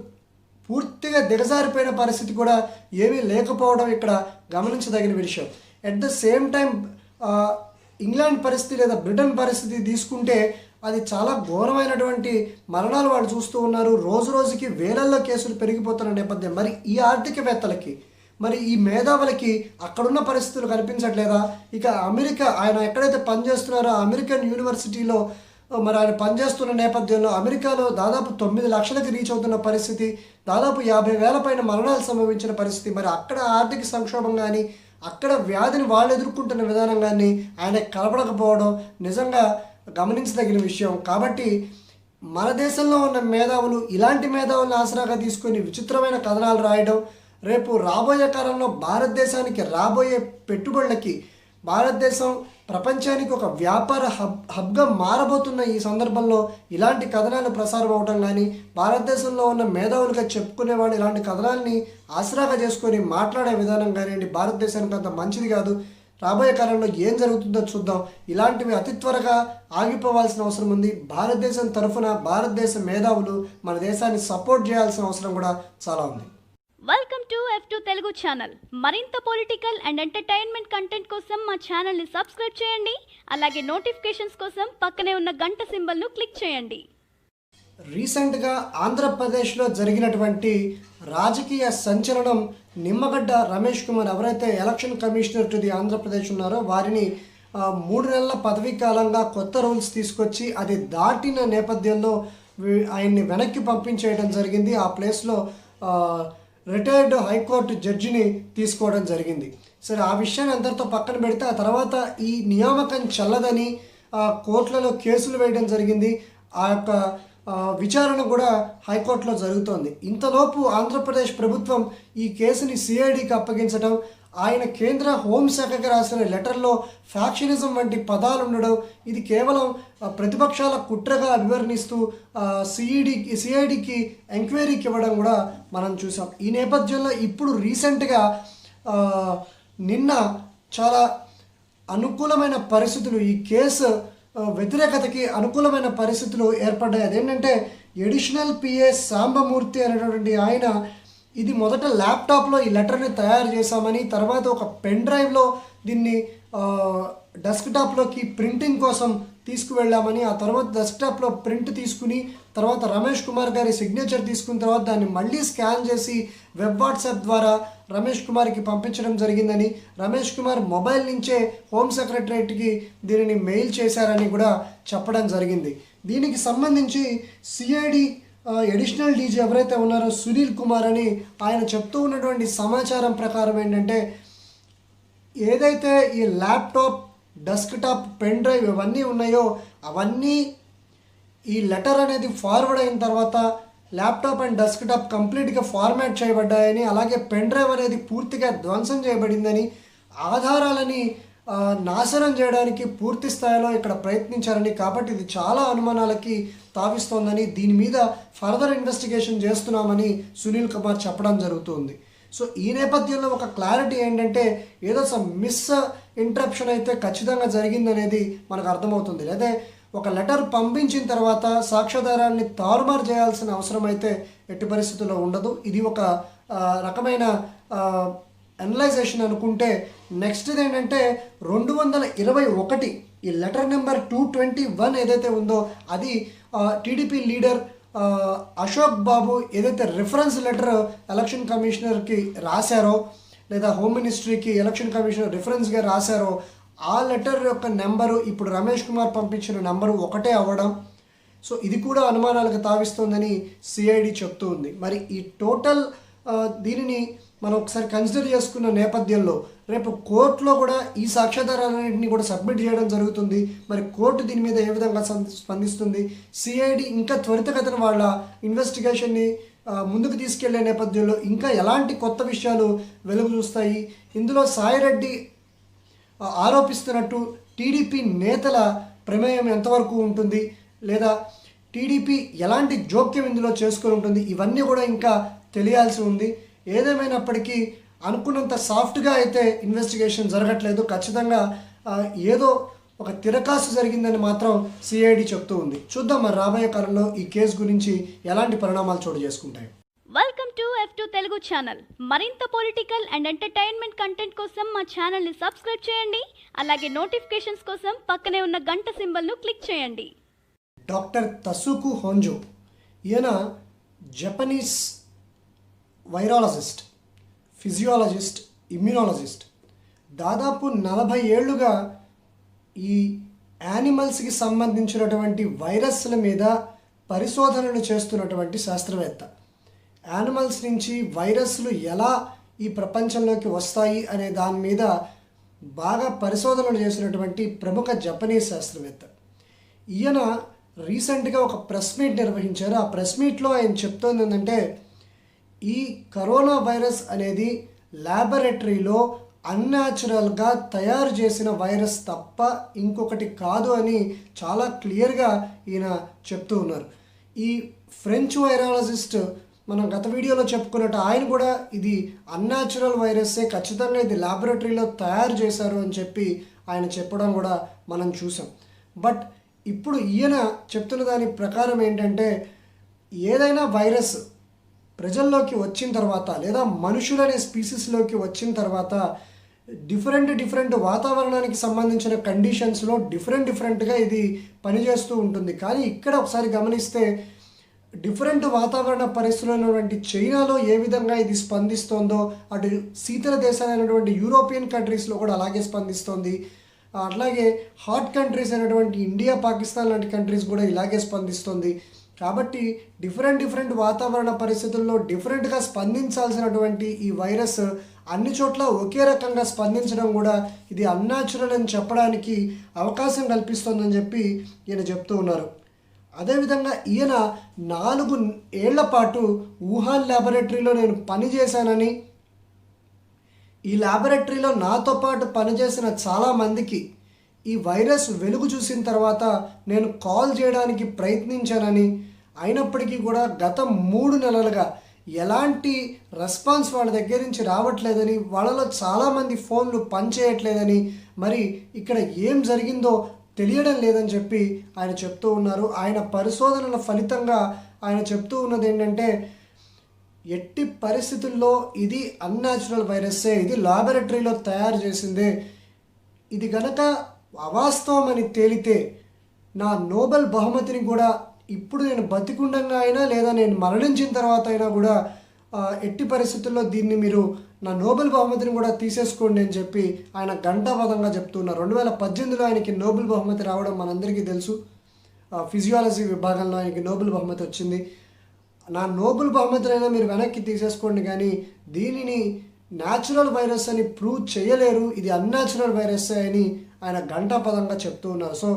పూర్తిగా దిగజారిపోయిన పరిస్థితి కూడా ఏమీ లేకపోవడం ఇక్కడ గమనించదగిన విషయం. At the same time England పరిస్థితి లేదా బ్రిటన్ పరిస్థితి తీసుకుంటే అది చాలా ఘోరమైనటువంటి మరణాలు వాళ్ళు చూస్తూ ఉన్నారు. రోజు రోజుకి వేలల్లో కేసులు పెరిగిపోతున్న నేపథ్యం. మరి ఈ ఆర్థికవేత్తలకి, మరి ఈ మేధావులకి అక్కడున్న పరిస్థితులు కనిపించట్లేదా? ఇక అమెరికా, ఆయన ఎక్కడైతే పనిచేస్తున్నారో అమెరికన్ యూనివర్సిటీలో మరి ఆయన పనిచేస్తున్న నేపథ్యంలో అమెరికాలో దాదాపు 9 లక్షలకి రీచ్ అవుతున్న పరిస్థితి, దాదాపు 50,000 పైన మరణాలు సంభవించిన పరిస్థితి. మరి అక్కడ ఆర్థిక సంక్షోభం కానీ, అక్కడ వ్యాధిని వాళ్ళు ఎదుర్కొంటున్న విధానం కానీ ఆయన కలపడకపోవడం నిజంగా గమనించదగిన విషయం. కాబట్టి మన దేశంలో ఉన్న మేధావులు ఇలాంటి మేధావులను ఆసరాగా తీసుకొని విచిత్రమైన కథనాలు రాయడం, రేపు రాబోయే కాలంలో భారతదేశానికి రాబోయే పెట్టుబడులకి, భారతదేశం ప్రపంచానికి ఒక వ్యాపార హబ్గా మారబోతున్న ఈ సందర్భంలో ఇలాంటి కథనాలు ప్రసారం అవడం కానీ, భారతదేశంలో ఉన్న మేధావులుగా చెప్పుకునే వాళ్ళు ఇలాంటి కథనాలని ఆసరాగా చేసుకొని మాట్లాడే విధానం కానివ్వండి భారతదేశానికి అంత మంచిది కాదు. రాబోయే కాలంలో ఏం జరుగుతుందో చూద్దాం. ఇలాంటివి అతి త్వరగా ఆగిపోవాల్సిన అవసరం ఉంది. భారతదేశం తరఫున భారతదేశ మేధావులు మన దేశాన్ని సపోర్ట్ చేయాల్సిన అవసరం కూడా చాలా ఉంది. Welcome to F2 Telugu channel. మరింత పొలిటికల్ అండ్ ఎంటర్టైన్మెంట్ కంటెంట్ కోసం మా ఛానల్ని సబ్స్క్రైబ్ చేయండి. అలాగే నోటిఫికేషన్స్ కోసం పక్కనే ఉన్న గంట సింబల్ను క్లిక్ చేయండి. రీసెంట్గా ఆంధ్రప్రదేశ్లో జరిగినటువంటి రాజకీయ సంచలనం, నిమ్మగడ్డ రమేష్ కుమార్ ఎవరైతే election commissioner to the Andhra Pradesh ఉన్నారో వారిని 3 నెలల పదవీ కాలంగా కొత్త రూల్స్ తీసుకొచ్చి అది దాటిన నేపథ్యంలో ఆయన్ని వెనక్కి పంపించేయడం జరిగింది. ఆ ప్లేస్లో రిటైర్డ్ హైకోర్టు జడ్జిని తీసుకోవడం జరిగింది. సరే, ఆ విషయాన్ని అందరితో పక్కన పెడితే ఆ తర్వాత ఈ నియామకం చెల్లదని కోర్టులలో కేసులు వేయడం జరిగింది. ఆ యొక్క విచారణ కూడా హైకోర్టులో జరుగుతోంది. ఇంతలోపు ఆంధ్రప్రదేశ్ ప్రభుత్వం ఈ కేసుని సిఐడికి అప్పగించడం, ఆయన కేంద్ర హోంశాఖకి రాసిన లెటర్లో ఫ్యాక్షనిజం వంటి పదాలు ఉండడం, ఇది కేవలం ప్రతిపక్షాల కుట్రగా అభివర్ణిస్తూ సిఐడికి ఎంక్వైరీకి ఇవ్వడం కూడా మనం చూసాం. ఈ నేపథ్యంలో ఇప్పుడు రీసెంట్గా నిన్న చాలా అనుకూలమైన పరిస్థితులు, ఈ కేసు వ్యతిరేకతకి అనుకూలమైన పరిస్థితులు ఏర్పడ్డాయి. అదేంటంటే ఎడిషనల్ పిఏ సాంబమూర్తి అనేటువంటి ఆయన ఇది మొదట ల్యాప్టాప్లో ఈ లెటర్ని తయారు చేశామని, తర్వాత ఒక పెన్ డ్రైవ్లో దీన్ని డెస్క్టాప్లోకి ప్రింటింగ్ కోసం తీసుకువెళ్ళామని, ఆ తర్వాత డెస్క్టాప్లో ప్రింట్ తీసుకుని తర్వాత రమేష్ కుమార్ గారి సిగ్నేచర్ తీసుకున్న తర్వాత దాన్ని మళ్ళీ స్కాన్ చేసి వెబ్ వాట్సాప్ ద్వారా రమేష్ కుమార్కి పంపించడం జరిగిందని, రమేష్ కుమార్ మొబైల్ నుంచే హోమ్ సెక్రటరేట్కి దీనిని మెయిల్ చేశారని కూడా చెప్పడం జరిగింది. దీనికి సంబంధించి సిఐడి ఎడిషనల్ డీజీ ఎవరైతే ఉన్నారో సునీల్ కుమార్ అని ఆయన చెప్తూ ఉన్నటువంటి సమాచారం ప్రకారం ఏంటంటే, ఏదైతే ఈ ల్యాప్టాప్, డెస్క్టాప్, పెన్ డ్రైవ్ ఇవన్నీ ఉన్నాయో అవన్నీ ఈ లెటర్ అనేది ఫార్వర్డ్ అయిన తర్వాత ల్యాప్టాప్ అండ్ డెస్క్టాప్ కంప్లీట్గా ఫార్మాట్ చేయబడ్డాయని, అలాగే పెన్ డ్రైవ్ అనేది పూర్తిగా ధ్వంసం చేయబడిందని, ఆధారాలని నాశనం చేయడానికి పూర్తి స్థాయిలో ఇక్కడ ప్రయత్నించారని, కాబట్టి ఇది చాలా అనుమానాలకి తావిస్తోందని, దీని మీద ఫర్దర్ ఇన్వెస్టిగేషన్ చేస్తున్నామని సునీల్ కుమార్ చెప్పడం జరుగుతుంది. సో ఈ నేపథ్యంలో ఒక క్లారిటీ ఏంటంటే ఏదో మిస్ ఇంటరప్షన్ అయితే ఖచ్చితంగా జరిగిందనేది మనకు అర్థమవుతుంది. లేదా ఒక లెటర్ పంపించిన తర్వాత సాక్ష్యాధారాన్ని తారుమారు చేయాల్సిన అవసరం అయితే ఎట్టి పరిస్థితుల్లో ఉండదు. ఇది ఒక రకమైన అనలైజేషన్ అనుకుంటే, నెక్స్ట్ ఏంటంటే 221 ఈ లెటర్ నెంబర్ 221 ఏదైతే ఉందో అది టీడీపీ లీడర్ అశోక్ బాబు ఏదైతే రిఫరెన్స్ లెటర్ ఎలక్షన్ కమిషనర్కి రాశారో, లేదా హోమ్ మినిస్ట్రీకి ఎలక్షన్ కమిషనర్ రిఫరెన్స్గా రాశారో, ఆ లెటర్ యొక్క నెంబరు ఇప్పుడు రమేష్ కుమార్ పంపించిన నెంబరు ఒకటే అవ్వడం, సో ఇది కూడా అనుమానాలకు తావిస్తోందని సిఐడి చెప్తూ ఉంది. మరి ఈ టోటల్ దీనిని మనం ఒకసారి కన్సిడర్ చేసుకున్న నేపథ్యంలో రేపు కోర్టులో కూడా ఈ సాక్ష్యాధారాలన్నింటినీ కూడా సబ్మిట్ చేయడం జరుగుతుంది. మరి కోర్టు దీని మీద ఏ విధంగా స్పందిస్తుంది, సిఐడి ఇంకా త్వరితగతిన వాళ్ళ ఇన్వెస్టిగేషన్ని ముందుకు తీసుకెళ్లే నేపథ్యంలో ఇంకా ఎలాంటి కొత్త విషయాలు వెలుగు చూస్తాయి, ఇందులో సాయిరెడ్డి ఆరోపిస్తున్నట్టు టీడీపీ నేతల ప్రమేయం ఎంతవరకు ఉంటుంది, లేదా టీడీపీ ఎలాంటి జోక్యం ఇందులో చేసుకొని ఉంటుంది, ఇవన్నీ కూడా ఇంకా తెలియాల్సి ఉంది. ఏదేమైనప్పటికీ అనుకున్నంత సాఫ్ట్గా అయితే ఇన్వెస్టిగేషన్ జరగట్లేదు. ఖచ్చితంగా ఏదో ఒక తిరకాసు జరిగిందని మాత్రం సిఐడి చెప్తూ ఉంది. చూద్దాం మరి రాబోయే కాలంలో ఈ కేసు గురించి ఎలాంటి పరిణామాలు చోటు చేసుకుంటాయి. Welcome to F2 Telugu channel. మరింత పొలిటికల్ అండ్ ఎంటర్టైన్మెంట్ కంటెంట్ కోసం మా ఛానల్ని సబ్స్క్రైబ్ చేయండి. అలాగే నోటిఫికేషన్స్ కోసం పక్కనే ఉన్న గంట సింబల్ను క్లిక్ చేయండి. డాక్టర్ తసుకు హోంజో ఈయన జపనీస్ వైరాలజిస్ట్, ఫిజియాలజిస్ట్, ఇమ్యూనాలజిస్ట్. దాదాపు 40 ఏళ్లుగా ఈ యానిమల్స్కి సంబంధించినటువంటి వైరస్ల మీద పరిశోధనలు చేస్తున్నటువంటి శాస్త్రవేత్త. యానిమల్స్ నుంచి వైరస్లు ఎలా ఈ ప్రపంచంలోకి వస్తాయి అనే దాని మీద బాగా పరిశోధనలు చేసినటువంటి ప్రముఖ జపనీస్ శాస్త్రవేత్త. ఈయన రీసెంట్గా ఒక ప్రెస్ మీట్ నిర్వహించారు. ఆ ప్రెస్ మీట్లో ఆయన చెప్తోంది ఏంటంటే, ఈ కరోనా వైరస్ అనేది ల్యాబొరేటరీలో అన్యాచురల్గా తయారు చేసిన వైరస్ తప్ప ఇంకొకటి కాదు అని చాలా క్లియర్గా ఈయన చెప్తూ ఉన్నారు. ఈ ఫ్రెంచ్ వైరాలజిస్ట్ మనం గత వీడియోలో చెప్పుకున్నట్టు ఆయన కూడా ఇది అన్యాచురల్ వైరస్సే, ఖచ్చితంగా ఇది ల్యాబొరేటరీలో తయారు చేశారు అని చెప్పి ఆయన చెప్పడం కూడా మనం చూసాం. బట్ ఇప్పుడు ఈయన చెప్తున్న దాని ప్రకారం ఏంటంటే, ఏదైనా వైరస్ ప్రజల్లోకి వచ్చిన తర్వాత లేదా మనుషులనే స్పీసీస్లోకి వచ్చిన తర్వాత డిఫరెంట్ వాతావరణానికి సంబంధించిన కండిషన్స్లో డిఫరెంట్గా ఇది పనిచేస్తూ ఉంటుంది. కానీ ఇక్కడ ఒకసారి గమనిస్తే డిఫరెంట్ వాతావరణ పరిస్థితులు ఉన్నటువంటి చైనాలో ఏ విధంగా ఇది స్పందిస్తోందో, అటు శీతల దేశాలైనటువంటి యూరోపియన్ కంట్రీస్లో కూడా అలాగే స్పందిస్తోంది. అట్లాగే హాట్ కంట్రీస్ అయినటువంటి ఇండియా, పాకిస్తాన్ లాంటి కంట్రీస్ కూడా ఇలాగే స్పందిస్తుంది. కాబట్టి డిఫరెంట్ వాతావరణ పరిస్థితుల్లో డిఫరెంట్గా స్పందించాల్సినటువంటి ఈ వైరస్ అన్ని చోట్ల ఒకే రకంగా స్పందించడం కూడా ఇది అన్యాచురల్ అని చెప్పడానికి అవకాశం కల్పిస్తోందని చెప్పి ఈయన చెప్తూ ఉన్నారు. అదేవిధంగా ఈయన 4 ఏళ్ల పాటు వుహాన్ ల్యాబొరేటరీలో నేను పనిచేశానని, ఈ ల్యాబొరేటరీలో నాతో పాటు పనిచేసిన చాలామందికి ఈ వైరస్ వెలుగు చూసిన తర్వాత నేను కాల్ చేయడానికి ప్రయత్నించానని, అయినప్పటికీ కూడా గత 3 నెలలుగా ఎలాంటి రెస్పాన్స్ వాళ్ళ దగ్గర నుంచి రావట్లేదని, వాళ్ళలో చాలామంది ఫోన్లు పనిచేయట్లేదని, మరి ఇక్కడ ఏం జరిగిందో తెలియడం లేదని చెప్పి ఆయన చెప్తూ ఉన్నారు. ఆయన పరిశోధనల ఫలితంగా ఆయన చెప్తూ ఉన్నది ఏంటంటే, ఎట్టి పరిస్థితుల్లో ఇది అన్యాచురల్ వైరస్సే, ఇది ల్యాబొరేటరీలో తయారు చేసిందే. ఇది గనక అవాస్తవం అని తేలితే నా నోబెల్ బహుమతిని కూడా ఇప్పుడు నేను బతికుండంగా అయినా లేదా నేను మరణించిన తర్వాత అయినా కూడా ఎట్టి పరిస్థితుల్లో దీన్ని మీరు నా నోబెల్ బహుమతిని కూడా తీసేసుకోండి అని చెప్పి ఆయన ఘంటాపథంగా చెప్తున్నారు. 2018లో ఆయనకి నోబెల్ బహుమతి రావడం మనందరికీ తెలుసు. ఫిజియాలజీ విభాగంలో ఆయనకి నోబెల్ బహుమతి వచ్చింది. నా నోబెల్ బహుమతినైనా మీరు వెనక్కి తీసేసుకోండి, కానీ దీనిని న్యాచురల్ వైరస్ అని ప్రూవ్ చేయలేరు, ఇది అన్యాచురల్ వైరస్ అని ఆయన ఘంటాపథంగా చెప్తూ ఉన్నారు. సో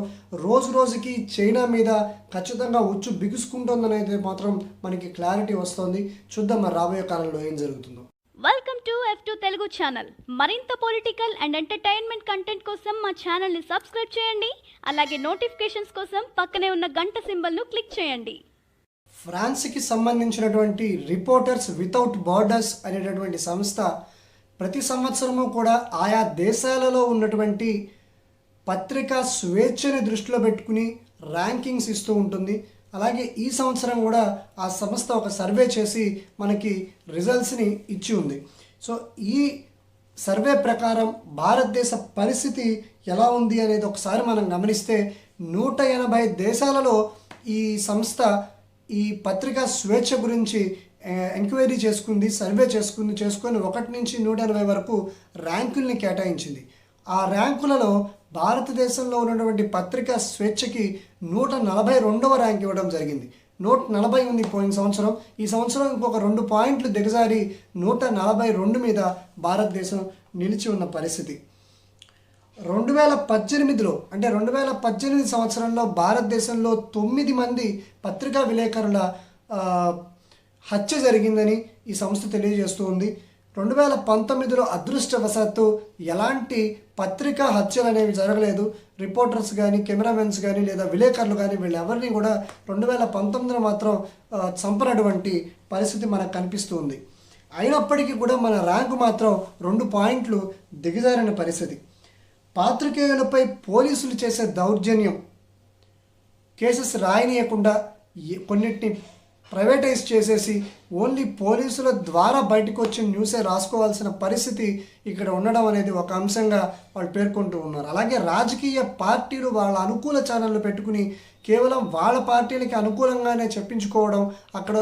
రోజుకి చైనా మీద ఖచ్చితంగా ఉచ్చు బిగుసుకుంటుందని అయితే మాత్రం మనకి క్లారిటీ వస్తుంది. చూద్దాం మరి రాబోయే కాలంలో ఏం జరుగుతుందో. Welcome to F2 Telugu channel. మరింత పొలిటికల్ అండ్ ఎంటర్టైన్మెంట్ కంటెంట్ కోసం మా ఛానల్ని సబ్స్క్రైబ్ చేయండి. అలాగే నోటిఫికేషన్స్ కోసం పక్కనే ఉన్న గంట సింబల్ను క్లిక్ చేయండి. ఫ్రాన్స్కి సంబంధించినటువంటి రిపోర్టర్స్ వితౌట్ బార్డర్స్ అనేటటువంటి సంస్థ ప్రతి సంవత్సరము కూడా ఆయా దేశాలలో ఉన్నటువంటి పత్రికా స్వేచ్ఛని దృష్టిలో పెట్టుకుని ర్యాంకింగ్స్ ఇస్తూ ఉంటుంది. అలాగే ఈ సంవత్సరం కూడా ఆ సంస్థ ఒక సర్వే చేసి మనకి రిజల్ట్స్ని ఇచ్చి ఉంది. సో ఈ సర్వే ప్రకారం భారతదేశ పరిస్థితి ఎలా ఉంది అనేది ఒకసారి మనం గమనిస్తే 180 దేశాలలో ఈ సంస్థ ఈ పత్రికా స్వేచ్ఛ గురించి ఎంక్వైరీ చేసుకుంది, సర్వే చేసుకొని 1 నుంచి 180 వరకు ర్యాంకుల్ని కేటాయించింది. ఆ ర్యాంకులలో భారతదేశంలో ఉన్నటువంటి పత్రికా స్వేచ్ఛకి 142వ ర్యాంక్ ఇవ్వడం జరిగింది. 140 ఉంది పోయిన సంవత్సరం. ఈ సంవత్సరం ఇంకొక 2 పాయింట్లు దిగజారి 142 మీద భారతదేశం నిలిచి ఉన్న పరిస్థితి. 2018లో అంటే 2018 సంవత్సరంలో భారతదేశంలో 9 మంది పత్రికా విలేకరుల హత్య జరిగిందని ఈ సంస్థ తెలియజేస్తూ ఉంది. 2019లో అదృష్టవశాత్తు ఎలాంటి పత్రికా హత్యలు అనేవి జరగలేదు. రిపోర్టర్స్ కానీ, కెమెరామెన్స్ కానీ లేదా విలేకరులు కానీ వీళ్ళెవరిని కూడా 2019లో మాత్రం చంపనటువంటి పరిస్థితి మనకు కనిపిస్తూ ఉంది. అయినప్పటికీ కూడా మన ర్యాంకు మాత్రం 2 పాయింట్లు దిగజారిన పరిస్థితి. పాత్రికేయులపై పోలీసులు చేసే దౌర్జన్యం, కేసెస్ రాయనీయకుండా కొన్నిటిని ప్రైవేటైజ్ చేసేసి ఓన్లీ పోలీసుల ద్వారా బయటకు వచ్చిన న్యూసే రాసుకోవాల్సిన పరిస్థితి ఇక్కడ ఉండడం అనేది ఒక అంశంగా వాళ్ళు పేర్కొంటూ ఉన్నారు. అలాగే రాజకీయ పార్టీలు వాళ్ళ అనుకూల ఛానళ్ళు పెట్టుకుని కేవలం వాళ్ళ పార్టీలకి అనుకూలంగానే చెప్పించుకోవడం, అక్కడ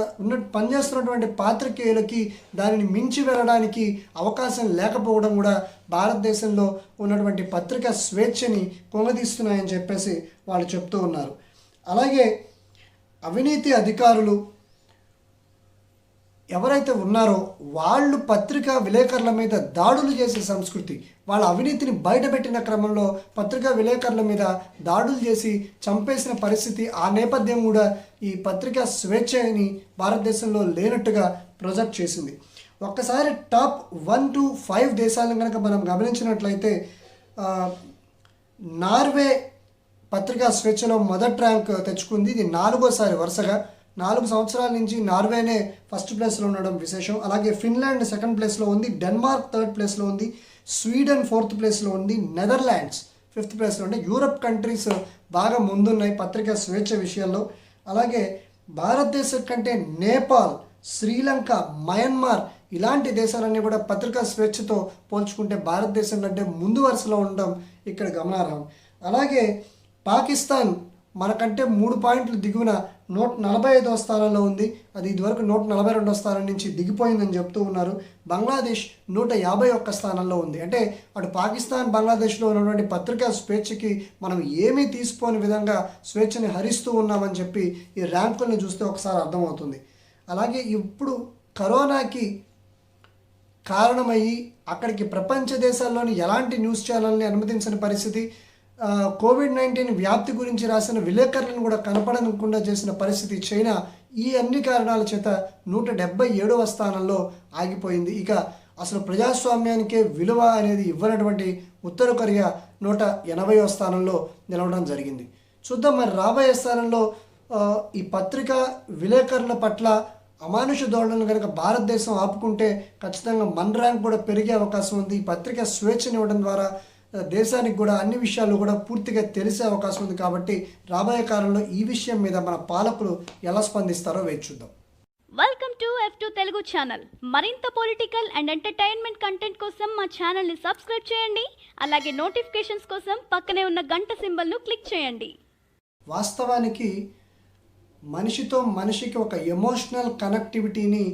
పనిచేస్తున్నటువంటి పాత్రికేయులకి దానిని మించి వెళ్ళడానికి అవకాశం లేకపోవడం కూడా భారతదేశంలో ఉన్నటువంటి పత్రికా స్వేచ్ఛని కుంగదీస్తున్నాయని చెప్పేసి వాళ్ళు చెప్తూ ఉన్నారు. అలాగే అవినీతి అధికారులు ఎవరైతే ఉన్నారో వాళ్ళు పత్రికా విలేకరుల మీద దాడులు చేసే సంస్కృతి, వాళ్ళ అవినీతిని బయటపెట్టిన క్రమంలో పత్రికా విలేకరుల మీద దాడులు చేసి చంపేసిన పరిస్థితి, ఆ నేపథ్యం కూడా ఈ పత్రికా స్వేచ్ఛని భారతదేశంలో లేనట్టుగా ప్రొజెక్ట్ చేసింది. ఒక్కసారి టాప్ 1 to 5 దేశాలను కనుక మనం గమనించినట్లయితే నార్వే పత్రికా స్వేచ్ఛలో మొదటి ర్యాంక్ తెచ్చుకుంది. ఇది 4వసారి వరుసగా. 4 సంవత్సరాల నుంచి నార్వేనే ఫస్ట్ ప్లేస్లో ఉండడం విశేషం. అలాగే ఫిన్లాండ్ సెకండ్ ప్లేస్లో ఉంది, డెన్మార్క్ థర్డ్ ప్లేస్లో ఉంది, స్వీడన్ ఫోర్త్ ప్లేస్లో ఉంది, నెదర్లాండ్స్ ఫిఫ్త్ ప్లేస్లో ఉంది. యూరప్ కంట్రీస్ బాగా ముందున్నాయి పత్రికా స్వేచ్ఛ విషయంలో. అలాగే భారతదేశం కంటే నేపాల్, శ్రీలంక, మయన్మార్ ఇలాంటి దేశాలన్నీ కూడా పత్రికా స్వేచ్ఛతో పోల్చుకుంటే భారతదేశం కంటే ముందు వరుసలో ఉండడం ఇక్కడ గమనార్హం. అలాగే పాకిస్తాన్ మనకంటే 3 పాయింట్లు దిగువన 145వ స్థానంలో ఉంది. అది ఇదివరకు 142వ స్థానం నుంచి దిగిపోయిందని చెప్తూ ఉన్నారు. బంగ్లాదేశ్ 151 స్థానంలో ఉంది. అంటే అటు పాకిస్తాన్, బంగ్లాదేశ్లో ఉన్నటువంటి పత్రికా స్వేచ్ఛకి మనం ఏమీ తీసుకోని విధంగా స్వేచ్ఛని హరిస్తూ ఉన్నామని చెప్పి ఈ ర్యాంకులను చూస్తే ఒకసారి అర్థమవుతుంది. అలాగే ఇప్పుడు కరోనాకి కారణమయ్యి అక్కడికి ప్రపంచ దేశాల్లోని ఎలాంటి న్యూస్ ఛానల్ని అనుమతించని పరిస్థితి, కోవిడ్-19 వ్యాప్తి గురించి రాసిన విలేకరులను కూడా కనపడకుండా చేసిన పరిస్థితి చైనా, ఈ అన్ని కారణాల చేత 177వ స్థానంలో ఆగిపోయింది. ఇక అసలు ప్రజాస్వామ్యానికే విలువ అనేది ఇవ్వనటువంటి ఉత్తర కొరియా 180వ స్థానంలో నిలవడం జరిగింది. చూద్దాం మరి రాబోయే స్థానంలో ఈ పత్రికా విలేకరుల పట్ల అమానుష ధోరణులను కనుక భారతదేశం ఆపుకుంటే ఖచ్చితంగా మన ర్యాంక్ కూడా పెరిగే అవకాశం ఉంది. ఈ పత్రికా స్వేచ్ఛని ఇవ్వడం ద్వారా దేశానికి కూడా అన్ని విషయాలు కూడా పూర్తిగా తెలిసే అవకాశం ఉంది. కాబట్టి రాబోయే కాలంలో ఈ విషయం మీద మన పాలకులు ఎలా స్పందిస్తారో వేచి చూద్దాం. Welcome to F2 Telugu channel. మరింత పొలిటికల్ అండ్ ఎంటర్టైన్మెంట్ కంటెంట్ కోసం మా ఛానల్ని సబ్స్క్రైబ్ చేయండి. అలాగే నోటిఫికేషన్స్ కోసం పక్కనే ఉన్న గంట సింబల్ను క్లిక్ చేయండి. వాస్తవానికి మనిషితో మనిషికి ఒక ఎమోషనల్ కనెక్టివిటీని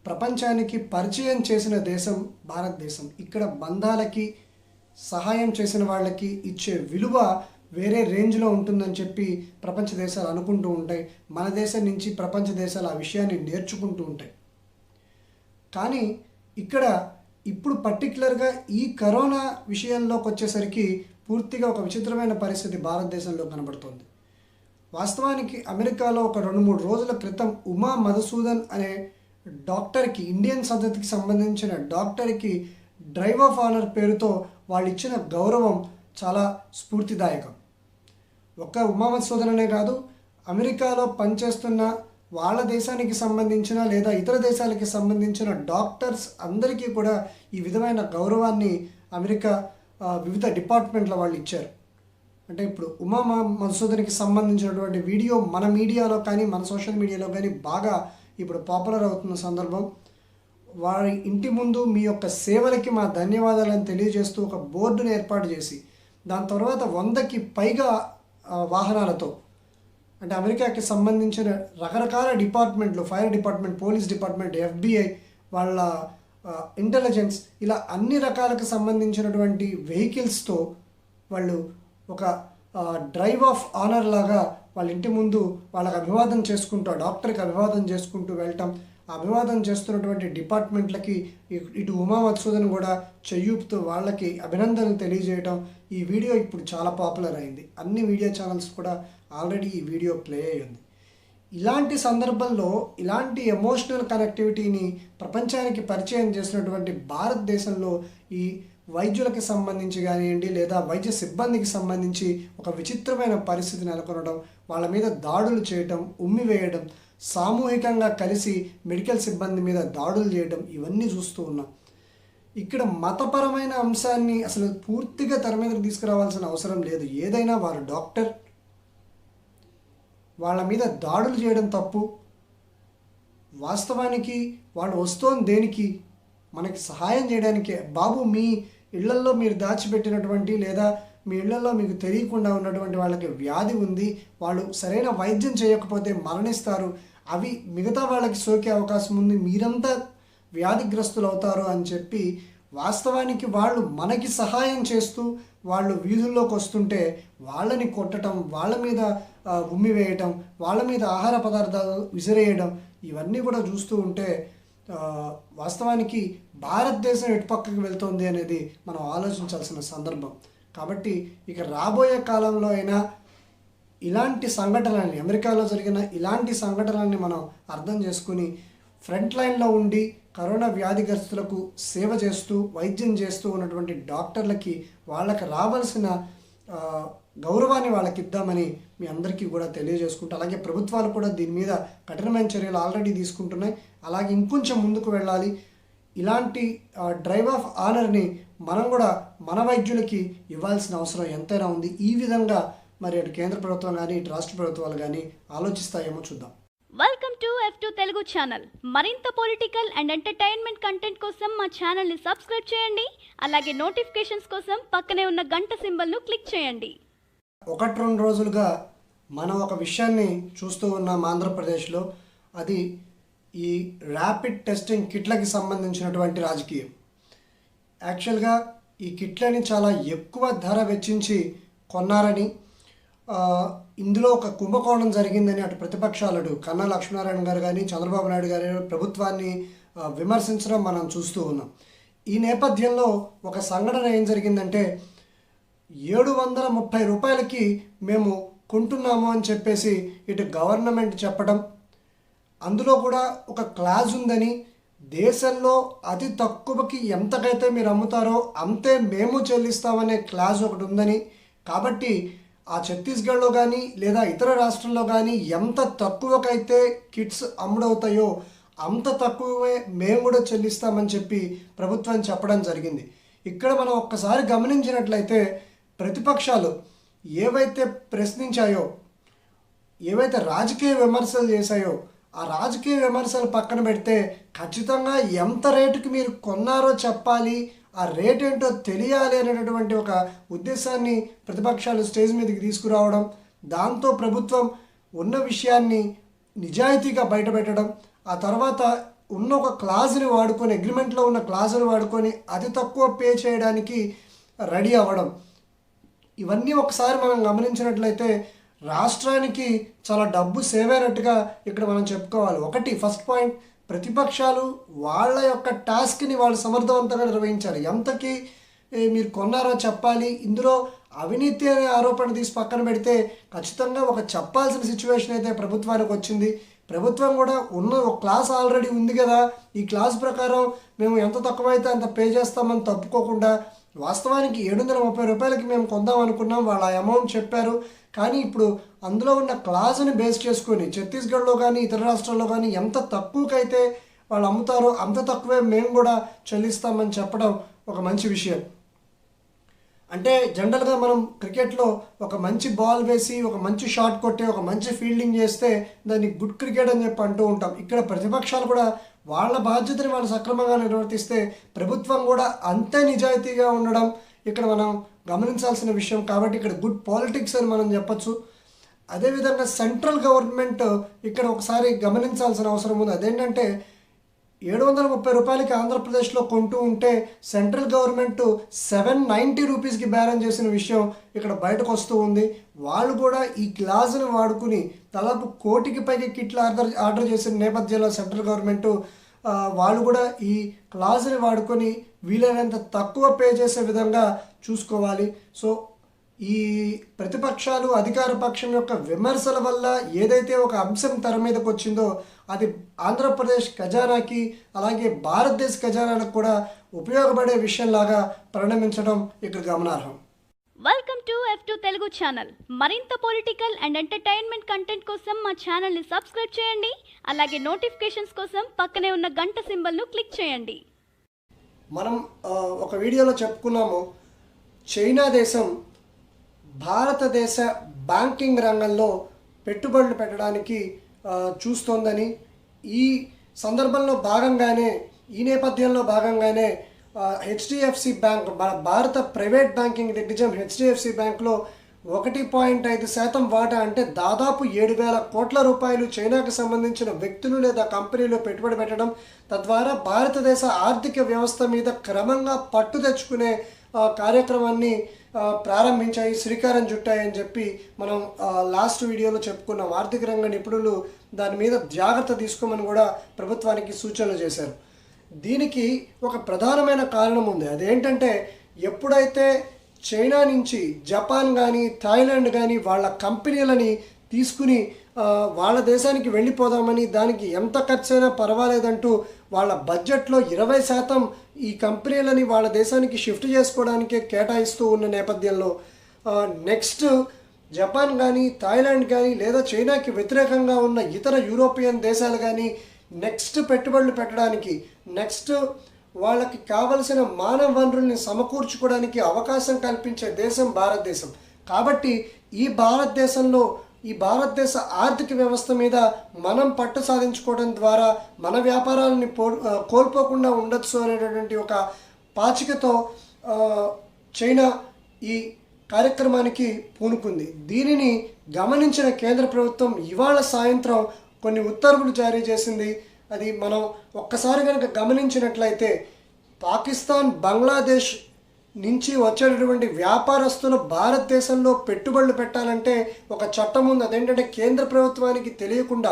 ప్రపంచానికి పరిచయం చేసిన దేశం భారతదేశం. ఇక్కడ బంధాలకి, సహాయం చేసిన వాళ్ళకి ఇచ్చే విలువ వేరే రేంజ్లో ఉంటుందని చెప్పి ప్రపంచ దేశాలు అనుకుంటూ ఉంటాయి. మన దేశం నుంచి ప్రపంచ దేశాలు ఆ విషయాన్ని నేర్చుకుంటూ ఉంటాయి. కానీ ఇక్కడ ఇప్పుడు పర్టికులర్గా ఈ కరోనా విషయంలోకి వచ్చేసరికి పూర్తిగా ఒక విచిత్రమైన పరిస్థితి భారతదేశంలో కనబడుతుంది. వాస్తవానికి అమెరికాలో ఒక 2-3 రోజుల క్రితం ఉమా మధుసూదన్ అనే డాక్టర్కి, ఇండియన్ సంతతికి సంబంధించిన డాక్టర్కి డ్రైవ్ ఆఫ్ ఆనర్ పేరుతో వాళ్ళు ఇచ్చిన గౌరవం చాలా స్ఫూర్తిదాయకం. ఒక్క ఉమా మధుసూదన్ అనే కాదు, అమెరికాలో పనిచేస్తున్న వాళ్ళ దేశానికి సంబంధించిన లేదా ఇతర దేశాలకి సంబంధించిన డాక్టర్స్ అందరికీ కూడా ఈ విధమైన గౌరవాన్ని అమెరికా వివిధ డిపార్ట్మెంట్ల వాళ్ళు ఇచ్చారు. అంటే ఇప్పుడు ఉమా మధుసూదన్కి సంబంధించినటువంటి వీడియో మన మీడియాలో కానీ మన సోషల్ మీడియాలో కానీ బాగా ఇప్పుడు పాపులర్ అవుతున్న సందర్భం. వారి ఇంటి ముందు మీ యొక్క సేవలకి మా ధన్యవాదాలను తెలియజేస్తూ ఒక బోర్డును ఏర్పాటు చేసి దాని తర్వాత 100కి పైగా వాహనాలతో, అంటే అమెరికాకి సంబంధించిన రకరకాల డిపార్ట్మెంట్లు, fire department, police department, FBI, వాళ్ళ ఇంటెలిజెన్స్, ఇలా అన్ని రకాలకు సంబంధించినటువంటి వెహికల్స్తో వాళ్ళు ఒక డ్రైవ్ ఆఫ్ ఆనర్ లాగా వాళ్ళ ఇంటి ముందు వాళ్ళకి అభివాదం చేసుకుంటూ, డాక్టర్కి అభివాదం చేసుకుంటూ వెళ్ళటం, అభివాదం చేస్తున్నటువంటి డిపార్ట్మెంట్లకి ఇటు ఉమా మధుసూదన్ కూడా చెయ్యూపుతూ వాళ్ళకి అభినందనలు తెలియజేయటం, ఈ వీడియో ఇప్పుడు చాలా పాపులర్ అయింది. అన్ని మీడియా ఛానల్స్ కూడా ఆల్రెడీ ఈ వీడియో ప్లే అయ్యింది. ఇలాంటి సందర్భంలో ఇలాంటి ఎమోషనల్ కనెక్టివిటీని ప్రపంచానికి పరిచయం చేసినటువంటి భారతదేశంలో ఈ వైద్యులకి సంబంధించి కానివ్వండి లేదా వైద్య సిబ్బందికి సంబంధించి ఒక విచిత్రమైన పరిస్థితి నెలకొనడం, వాళ్ళ మీద దాడులు చేయటం, ఉమ్మివేయడం, సామూహికంగా కలిసి మెడికల్ సిబ్బంది మీద దాడులు చేయడం, ఇవన్నీ చూస్తూ ఉన్నాం. ఇక్కడ మతపరమైన అంశాన్ని అసలు పూర్తిగా తెర మీదకి తీసుకురావాల్సిన అవసరం లేదు. ఏదైనా వారు డాక్టర్, వాళ్ళ మీద దాడులు చేయడం తప్పు. వాస్తవానికి వాళ్ళు వస్తోంది దేనికి? మనకి సహాయం చేయడానికే. బాబు, మీ ఇళ్లల్లో మీరు దాచిపెట్టినటువంటి లేదా మీ ఇళ్లలో మీకు తెలియకుండా ఉన్నటువంటి వాళ్ళకి వ్యాధి ఉంది, వాళ్ళు సరైన వైద్యం చేయకపోతే మరణిస్తారు, అవి మిగతా వాళ్ళకి సోకే అవకాశం ఉంది, మీరంతా వ్యాధిగ్రస్తులు అవుతారు అని చెప్పి వాస్తవానికి వాళ్ళు మనకి సహాయం చేస్తూ వాళ్ళు వీధుల్లోకి వస్తుంటే వాళ్ళని కొట్టడం, వాళ్ళ మీద ఉమ్మి వేయటం, వాళ్ళ మీద ఆహార పదార్థాలు విసిరేయడం, ఇవన్నీ కూడా చూస్తూ ఉంటే వాస్తవానికి భారతదేశం ఎటుపక్కకి వెళ్తుంది అనేది మనం ఆలోచించాల్సిన సందర్భం. కాబట్టి ఇక రాబోయే కాలంలో అయినా ఇలాంటి సంఘటనల్ని, అమెరికాలో జరిగిన ఇలాంటి సంఘటనల్ని మనం అర్థం చేసుకుని ఫ్రంట్ లైన్లో ఉండి కరోనా వ్యాధిగ్రస్తులకు సేవ చేస్తూ వైద్యం చేస్తూ ఉన్నటువంటి డాక్టర్లకి వాళ్ళకి రావాల్సిన గౌరవాన్ని వాళ్ళకి ఇద్దామని మీ అందరికీ కూడా తెలియజేసుకుంటూ, అలాగే ప్రభుత్వాలు కూడా దీని మీద కఠినమైన చర్యలు ఆల్రెడీ తీసుకుంటున్నాయి. అలాగే ఇంకొంచెం ముందుకు వెళ్ళాలి. ఇలాంటి డ్రైవ్ ఆఫ్ ఆనర్ని మనం కూడా మన వైద్యులకి ఇవ్వాల్సిన అవసరం ఎంతైనా ఉంది. ఈ విధంగా మరి అటు కేంద్ర ప్రభుత్వం కానీ ఇటు రాష్ట్ర ప్రభుత్వాలు కానీ ఆలోచిస్తాయేమో చూద్దాం. Welcome to F2 Telugu channel. మరింత పొలిటికల్ అండ్ ఎంటర్టైన్మెంట్ కంటెంట్ కోసం మా ఛానల్ని సబ్స్క్రైబ్ చేయండి. అలాగే నోటిఫికేషన్స్ కోసం పక్కనే ఉన్న గంట సింబల్ను క్లిక్ చేయండి. 1-2 రోజులుగా మనం ఒక విషయాన్ని చూస్తూ ఉన్నాం ఆంధ్రప్రదేశ్లో. అది ఈ ర్యాపిడ్ టెస్టింగ్ కిట్లకి సంబంధించినటువంటి రాజకీయం. యాక్చువల్గా ఈ కిట్లని చాలా ఎక్కువ ధర వెచ్చించి కొన్నారని, ఇందులో ఒక కుంభకోణం జరిగిందని అటు ప్రతిపక్షాలు కన్నా లక్ష్మీనారాయణ గారు కానీ చంద్రబాబు నాయుడు గారు ప్రభుత్వాన్ని విమర్శించడం మనం చూస్తూ ఉన్నాం. ఈ నేపథ్యంలో ఒక సంఘటన ఏం జరిగిందంటే 730 రూపాయలకి మేము కొంటున్నాము అని చెప్పేసి ఇటు గవర్నమెంట్ చెప్పడం, అందులో కూడా ఒక క్లాజ్ ఉందని, దేశంలో అతి తక్కువకి ఎంతకైతే మీరు అమ్ముతారో అంతే మేము చెల్లిస్తామనే క్లాజ్ ఒకటి ఉందని, కాబట్టి ఆ ఛత్తీస్గఢ్లో కానీ లేదా ఇతర రాష్ట్రాల్లో కానీ ఎంత తక్కువకైతే కిట్స్ అమ్ముడవుతాయో అంత తక్కువే మేము కూడా చెల్లిస్తామని చెప్పి ప్రభుత్వం చెప్పడం జరిగింది. ఇక్కడ మనం ఒక్కసారి గమనించినట్లయితే ప్రతిపక్షాలు ఏవైతే ప్రశ్నించాయో, ఏవైతే రాజకీయ విమర్శలు చేశాయో, ఆ రాజకీయ విమర్శలు పక్కన పెడితే ఖచ్చితంగా ఎంత రేటుకి మీరు కొన్నారో చెప్పాలి, ఆ రేట్ ఏంటో తెలియాలి అనేటటువంటి ఒక ఉద్దేశాన్ని ప్రతిపక్షాలు స్టేజ్ మీదకి తీసుకురావడం, దాంతో ప్రభుత్వం ఉన్న విషయాన్ని నిజాయితీగా బయటపెట్టడం, ఆ తర్వాత ఉన్న ఒక క్లాజ్ని వాడుకొని, అగ్రిమెంట్లో ఉన్న క్లాజ్ని వాడుకొని అతి తక్కువ పే చేయడానికి రెడీ అవ్వడం, ఇవన్నీ ఒకసారి మనం గమనించినట్లయితే రాష్ట్రానికి చాలా డబ్బు సేవ్ అయినట్టుగా ఇక్కడ మనం చెప్పుకోవాలి. ఒకటి ఫస్ట్ పాయింట్, ప్రతిపక్షాలు వాళ్ళ యొక్క టాస్క్ని వాళ్ళు సమర్థవంతంగా నిర్వహించారు. ఎంతకి మీరు కొన్నారో చెప్పాలి. ఇందులో అవినీతి అనే ఆరోపణ తీసి పక్కన పెడితే ఖచ్చితంగా ఒక చెప్పాల్సిన సిచ్యువేషన్ అయితే ప్రభుత్వానికి వచ్చింది. ప్రభుత్వం కూడా ఉన్న ఒక క్లాస్ ఆల్రెడీ ఉంది కదా, ఈ క్లాస్ ప్రకారం మేము ఎంత తక్కువైతే అంత పే చేస్తామని తప్పుకోకుండా, వాస్తవానికి 730 రూపాయలకి మేము కొందాం అనుకున్నాం, వాళ్ళ అమౌంట్ చెప్పారు. కానీ ఇప్పుడు అందులో ఉన్న క్లాజ్ని బేస్ చేసుకొని ఛత్తీస్గఢ్లో కానీ ఇతర రాష్ట్రాల్లో కానీ ఎంత తక్కువకైతే వాళ్ళు అమ్ముతారో అంత తక్కువే మేము కూడా చెల్లిస్తామని చెప్పడం ఒక మంచి విషయం. అంటే జనరల్గా మనం క్రికెట్లో ఒక మంచి బాల్ వేసి ఒక మంచి షాట్ కొట్టి ఒక మంచి ఫీల్డింగ్ చేస్తే దాన్ని గుడ్ క్రికెట్ అని చెప్పి అంటూ ఉంటాం. ఇక్కడ ప్రతిపక్షాలు కూడా వాళ్ళ బాధ్యతని వాళ్ళు సక్రమంగా నిర్వర్తిస్తే ప్రభుత్వం కూడా అంతే నిజాయితీగా ఉండడం ఇక్కడ మనం గమనించాల్సిన విషయం. కాబట్టి ఇక్కడ గుడ్ పాలిటిక్స్ అని మనం చెప్పచ్చు. అదేవిధంగా సెంట్రల్ గవర్నమెంట్ ఇక్కడ ఒకసారి గమనించాల్సిన అవసరం ఉంది. అదేంటంటే 730 రూపాయలకి ఆంధ్రప్రదేశ్లో కొంటూ ఉంటే సెంట్రల్ గవర్నమెంట్ 790 రూపీస్కి బేరం చేసిన విషయం ఇక్కడ బయటకు వస్తూ ఉంది. వాళ్ళు కూడా ఈ క్లాజ్ని వాడుకుని దాదాపు 1 కోటికి పైగా కిట్లు ఆర్డర్ చేసిన నేపథ్యంలో సెంట్రల్ గవర్నమెంట్ వాళ్ళు కూడా ఈ క్లాజ్ని వాడుకొని వీలైనంత తక్కువ పే చేసే విధంగా చూసుకోవాలి. సో ఈ ప్రతిపక్షాలు అధికార పక్షం యొక్క విమర్శల వల్ల ఏదైతే ఒక అంశం తెర మీదకి వచ్చిందో అది ఆంధ్రప్రదేశ్ ఖజానాకి అలాగే భారతదేశ ఖజానాలకు కూడా ఉపయోగపడే విషయంలాగా పరిణమించడం ఇక్కడ గమనార్హం. Welcome to F2 Telugu channel. మరింత పొలిటికల్ అండ్ ఎంటర్టైన్మెంట్ కంటెంట్ కోసం మా ఛానల్ని సబ్స్క్రైబ్ చేయండి. అలాగే నోటిఫికేషన్స్ కోసం పక్కనే ఉన్న గంట సింబల్ను క్లిక్ చేయండి. మనం ఒక వీడియోలో చెప్పుకున్నాము, చైనా దేశం భారతదేశ బ్యాంకింగ్ రంగంలో పెట్టుబడులు పెట్టడానికి చూస్తోందని. ఈ సందర్భంలో భాగంగానే ఈ నేపథ్యంలో భాగంగానే హెచ్డిఎఫ్సి బ్యాంక్ భారత ప్రైవేట్ బ్యాంకింగ్ దిగ్గజం హెచ్డిఎఫ్సి బ్యాంక్లో 1.5% వాటా అంటే దాదాపు 7,000 కోట్ల రూపాయలు చైనాకు సంబంధించిన వ్యక్తులు లేదా కంపెనీలు పెట్టుబడి పెట్టడం, తద్వారా భారతదేశ ఆర్థిక వ్యవస్థ మీద క్రమంగా పట్టు తెచ్చుకునే కార్యక్రమాన్ని ప్రారంభించాయి, శ్రీకారం చుట్టాయని చెప్పి మనం లాస్ట్ వీడియోలో చెప్పుకున్నాం. ఆర్థిక రంగ నిపుణులు దాని మీద జాగ్రత్త తీసుకోమని కూడా ప్రభుత్వానికి సూచనలు చేశారు. దీనికి ఒక ప్రధానమైన కారణం ఉంది. అదేంటంటే ఎప్పుడైతే చైనా నుంచి జపాన్ కానీ థాయిలాండ్ కానీ వాళ్ళ కంపెనీలని తీసుకుని వాళ్ళ దేశానికి వెళ్ళిపోదామని, దానికి ఎంత ఖర్చైనా పర్వాలేదంటూ వాళ్ళ బడ్జెట్లో 20% ఈ కంపెనీలని వాళ్ళ దేశానికి షిఫ్ట్ చేసుకోవడానికే కేటాయిస్తూ ఉన్న నేపథ్యంలో నెక్స్ట్ జపాన్ కానీ థాయిలాండ్ కానీ లేదా చైనాకి వ్యతిరేకంగా ఉన్న ఇతర యూరోపియన్ దేశాలు కానీ నెక్స్ట్ పెట్టుబడులు పెట్టడానికి, నెక్స్ట్ వాళ్ళకి కావలసిన మానవ వనరుల్ని సమకూర్చుకోవడానికి అవకాశం కల్పించే దేశం భారతదేశం. కాబట్టి ఈ భారతదేశ ఆర్థిక వ్యవస్థ మీద మనం పట్టు సాధించుకోవడం ద్వారా మన వ్యాపారాలని కోల్పోకుండా ఉండొచ్చు అనేటటువంటి ఒక పాచికతో చైనా ఈ కార్యక్రమానికి పూనుకుంది. దీనిని గమనించిన కేంద్ర ప్రభుత్వం ఇవాళ సాయంత్రం కొన్ని ఉత్తర్వులు జారీ చేసింది. అది మనం ఒక్కసారి కనుక గమనించినట్లయితే పాకిస్తాన్, బంగ్లాదేశ్ నుంచి వచ్చేటటువంటి వ్యాపారస్తులు భారతదేశంలో పెట్టుబడులు పెట్టాలంటే ఒక చట్టం ఉంది. అదేంటంటే కేంద్ర ప్రభుత్వానికి తెలియకుండా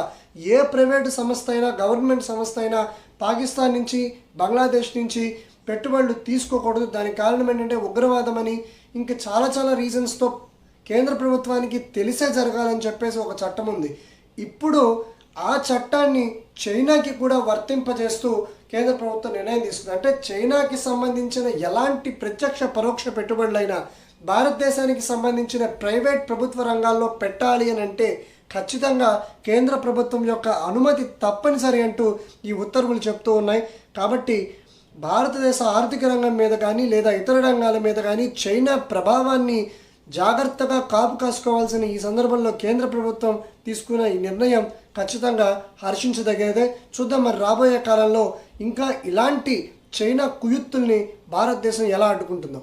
ఏ ప్రైవేటు సంస్థ అయినా గవర్నమెంట్ సంస్థ అయినా పాకిస్తాన్ నుంచి బంగ్లాదేశ్ నుంచి పెట్టుబడులు తీసుకోకూడదు. దానికి కారణం ఏంటంటే ఉగ్రవాదం అని, ఇంకా చాలా రీజన్స్తో కేంద్ర ప్రభుత్వానికి తెలిసే జరగాలని చెప్పేసి ఒక చట్టం ఉంది. ఇప్పుడు ఆ చట్టాన్ని చైనాకి కూడా వర్తింపజేస్తూ కేంద్ర ప్రభుత్వం నిర్ణయం తీసుకుంది. అంటే చైనాకి సంబంధించిన ఎలాంటి ప్రత్యక్ష పరోక్ష పెట్టుబడులైనా భారతదేశానికి సంబంధించిన ప్రైవేట్ ప్రభుత్వ రంగాల్లో పెట్టాలి అని అంటే ఖచ్చితంగా కేంద్ర ప్రభుత్వం యొక్క అనుమతి తప్పనిసరి అంటూ ఈ ఉత్తర్వులు చెప్తూ ఉన్నాయి. కాబట్టి భారతదేశ ఆర్థిక రంగం మీద కానీ లేదా ఇతర రంగాల మీద కానీ చైనా ప్రభావాన్ని జాగ్రత్తగా కాపు కాసుకోవాల్సిన ఈ సందర్భంలో కేంద్ర ప్రభుత్వం తీసుకున్న ఈ నిర్ణయం ఖచ్చితంగా హర్షించదగినదే. చూద్దాం మరి రాబోయే కాలంలో ఇంకా ఇలాంటి చైనా కుయుత్తుల్ని భారతదేశం ఎలా అడ్డుకుంటుందో.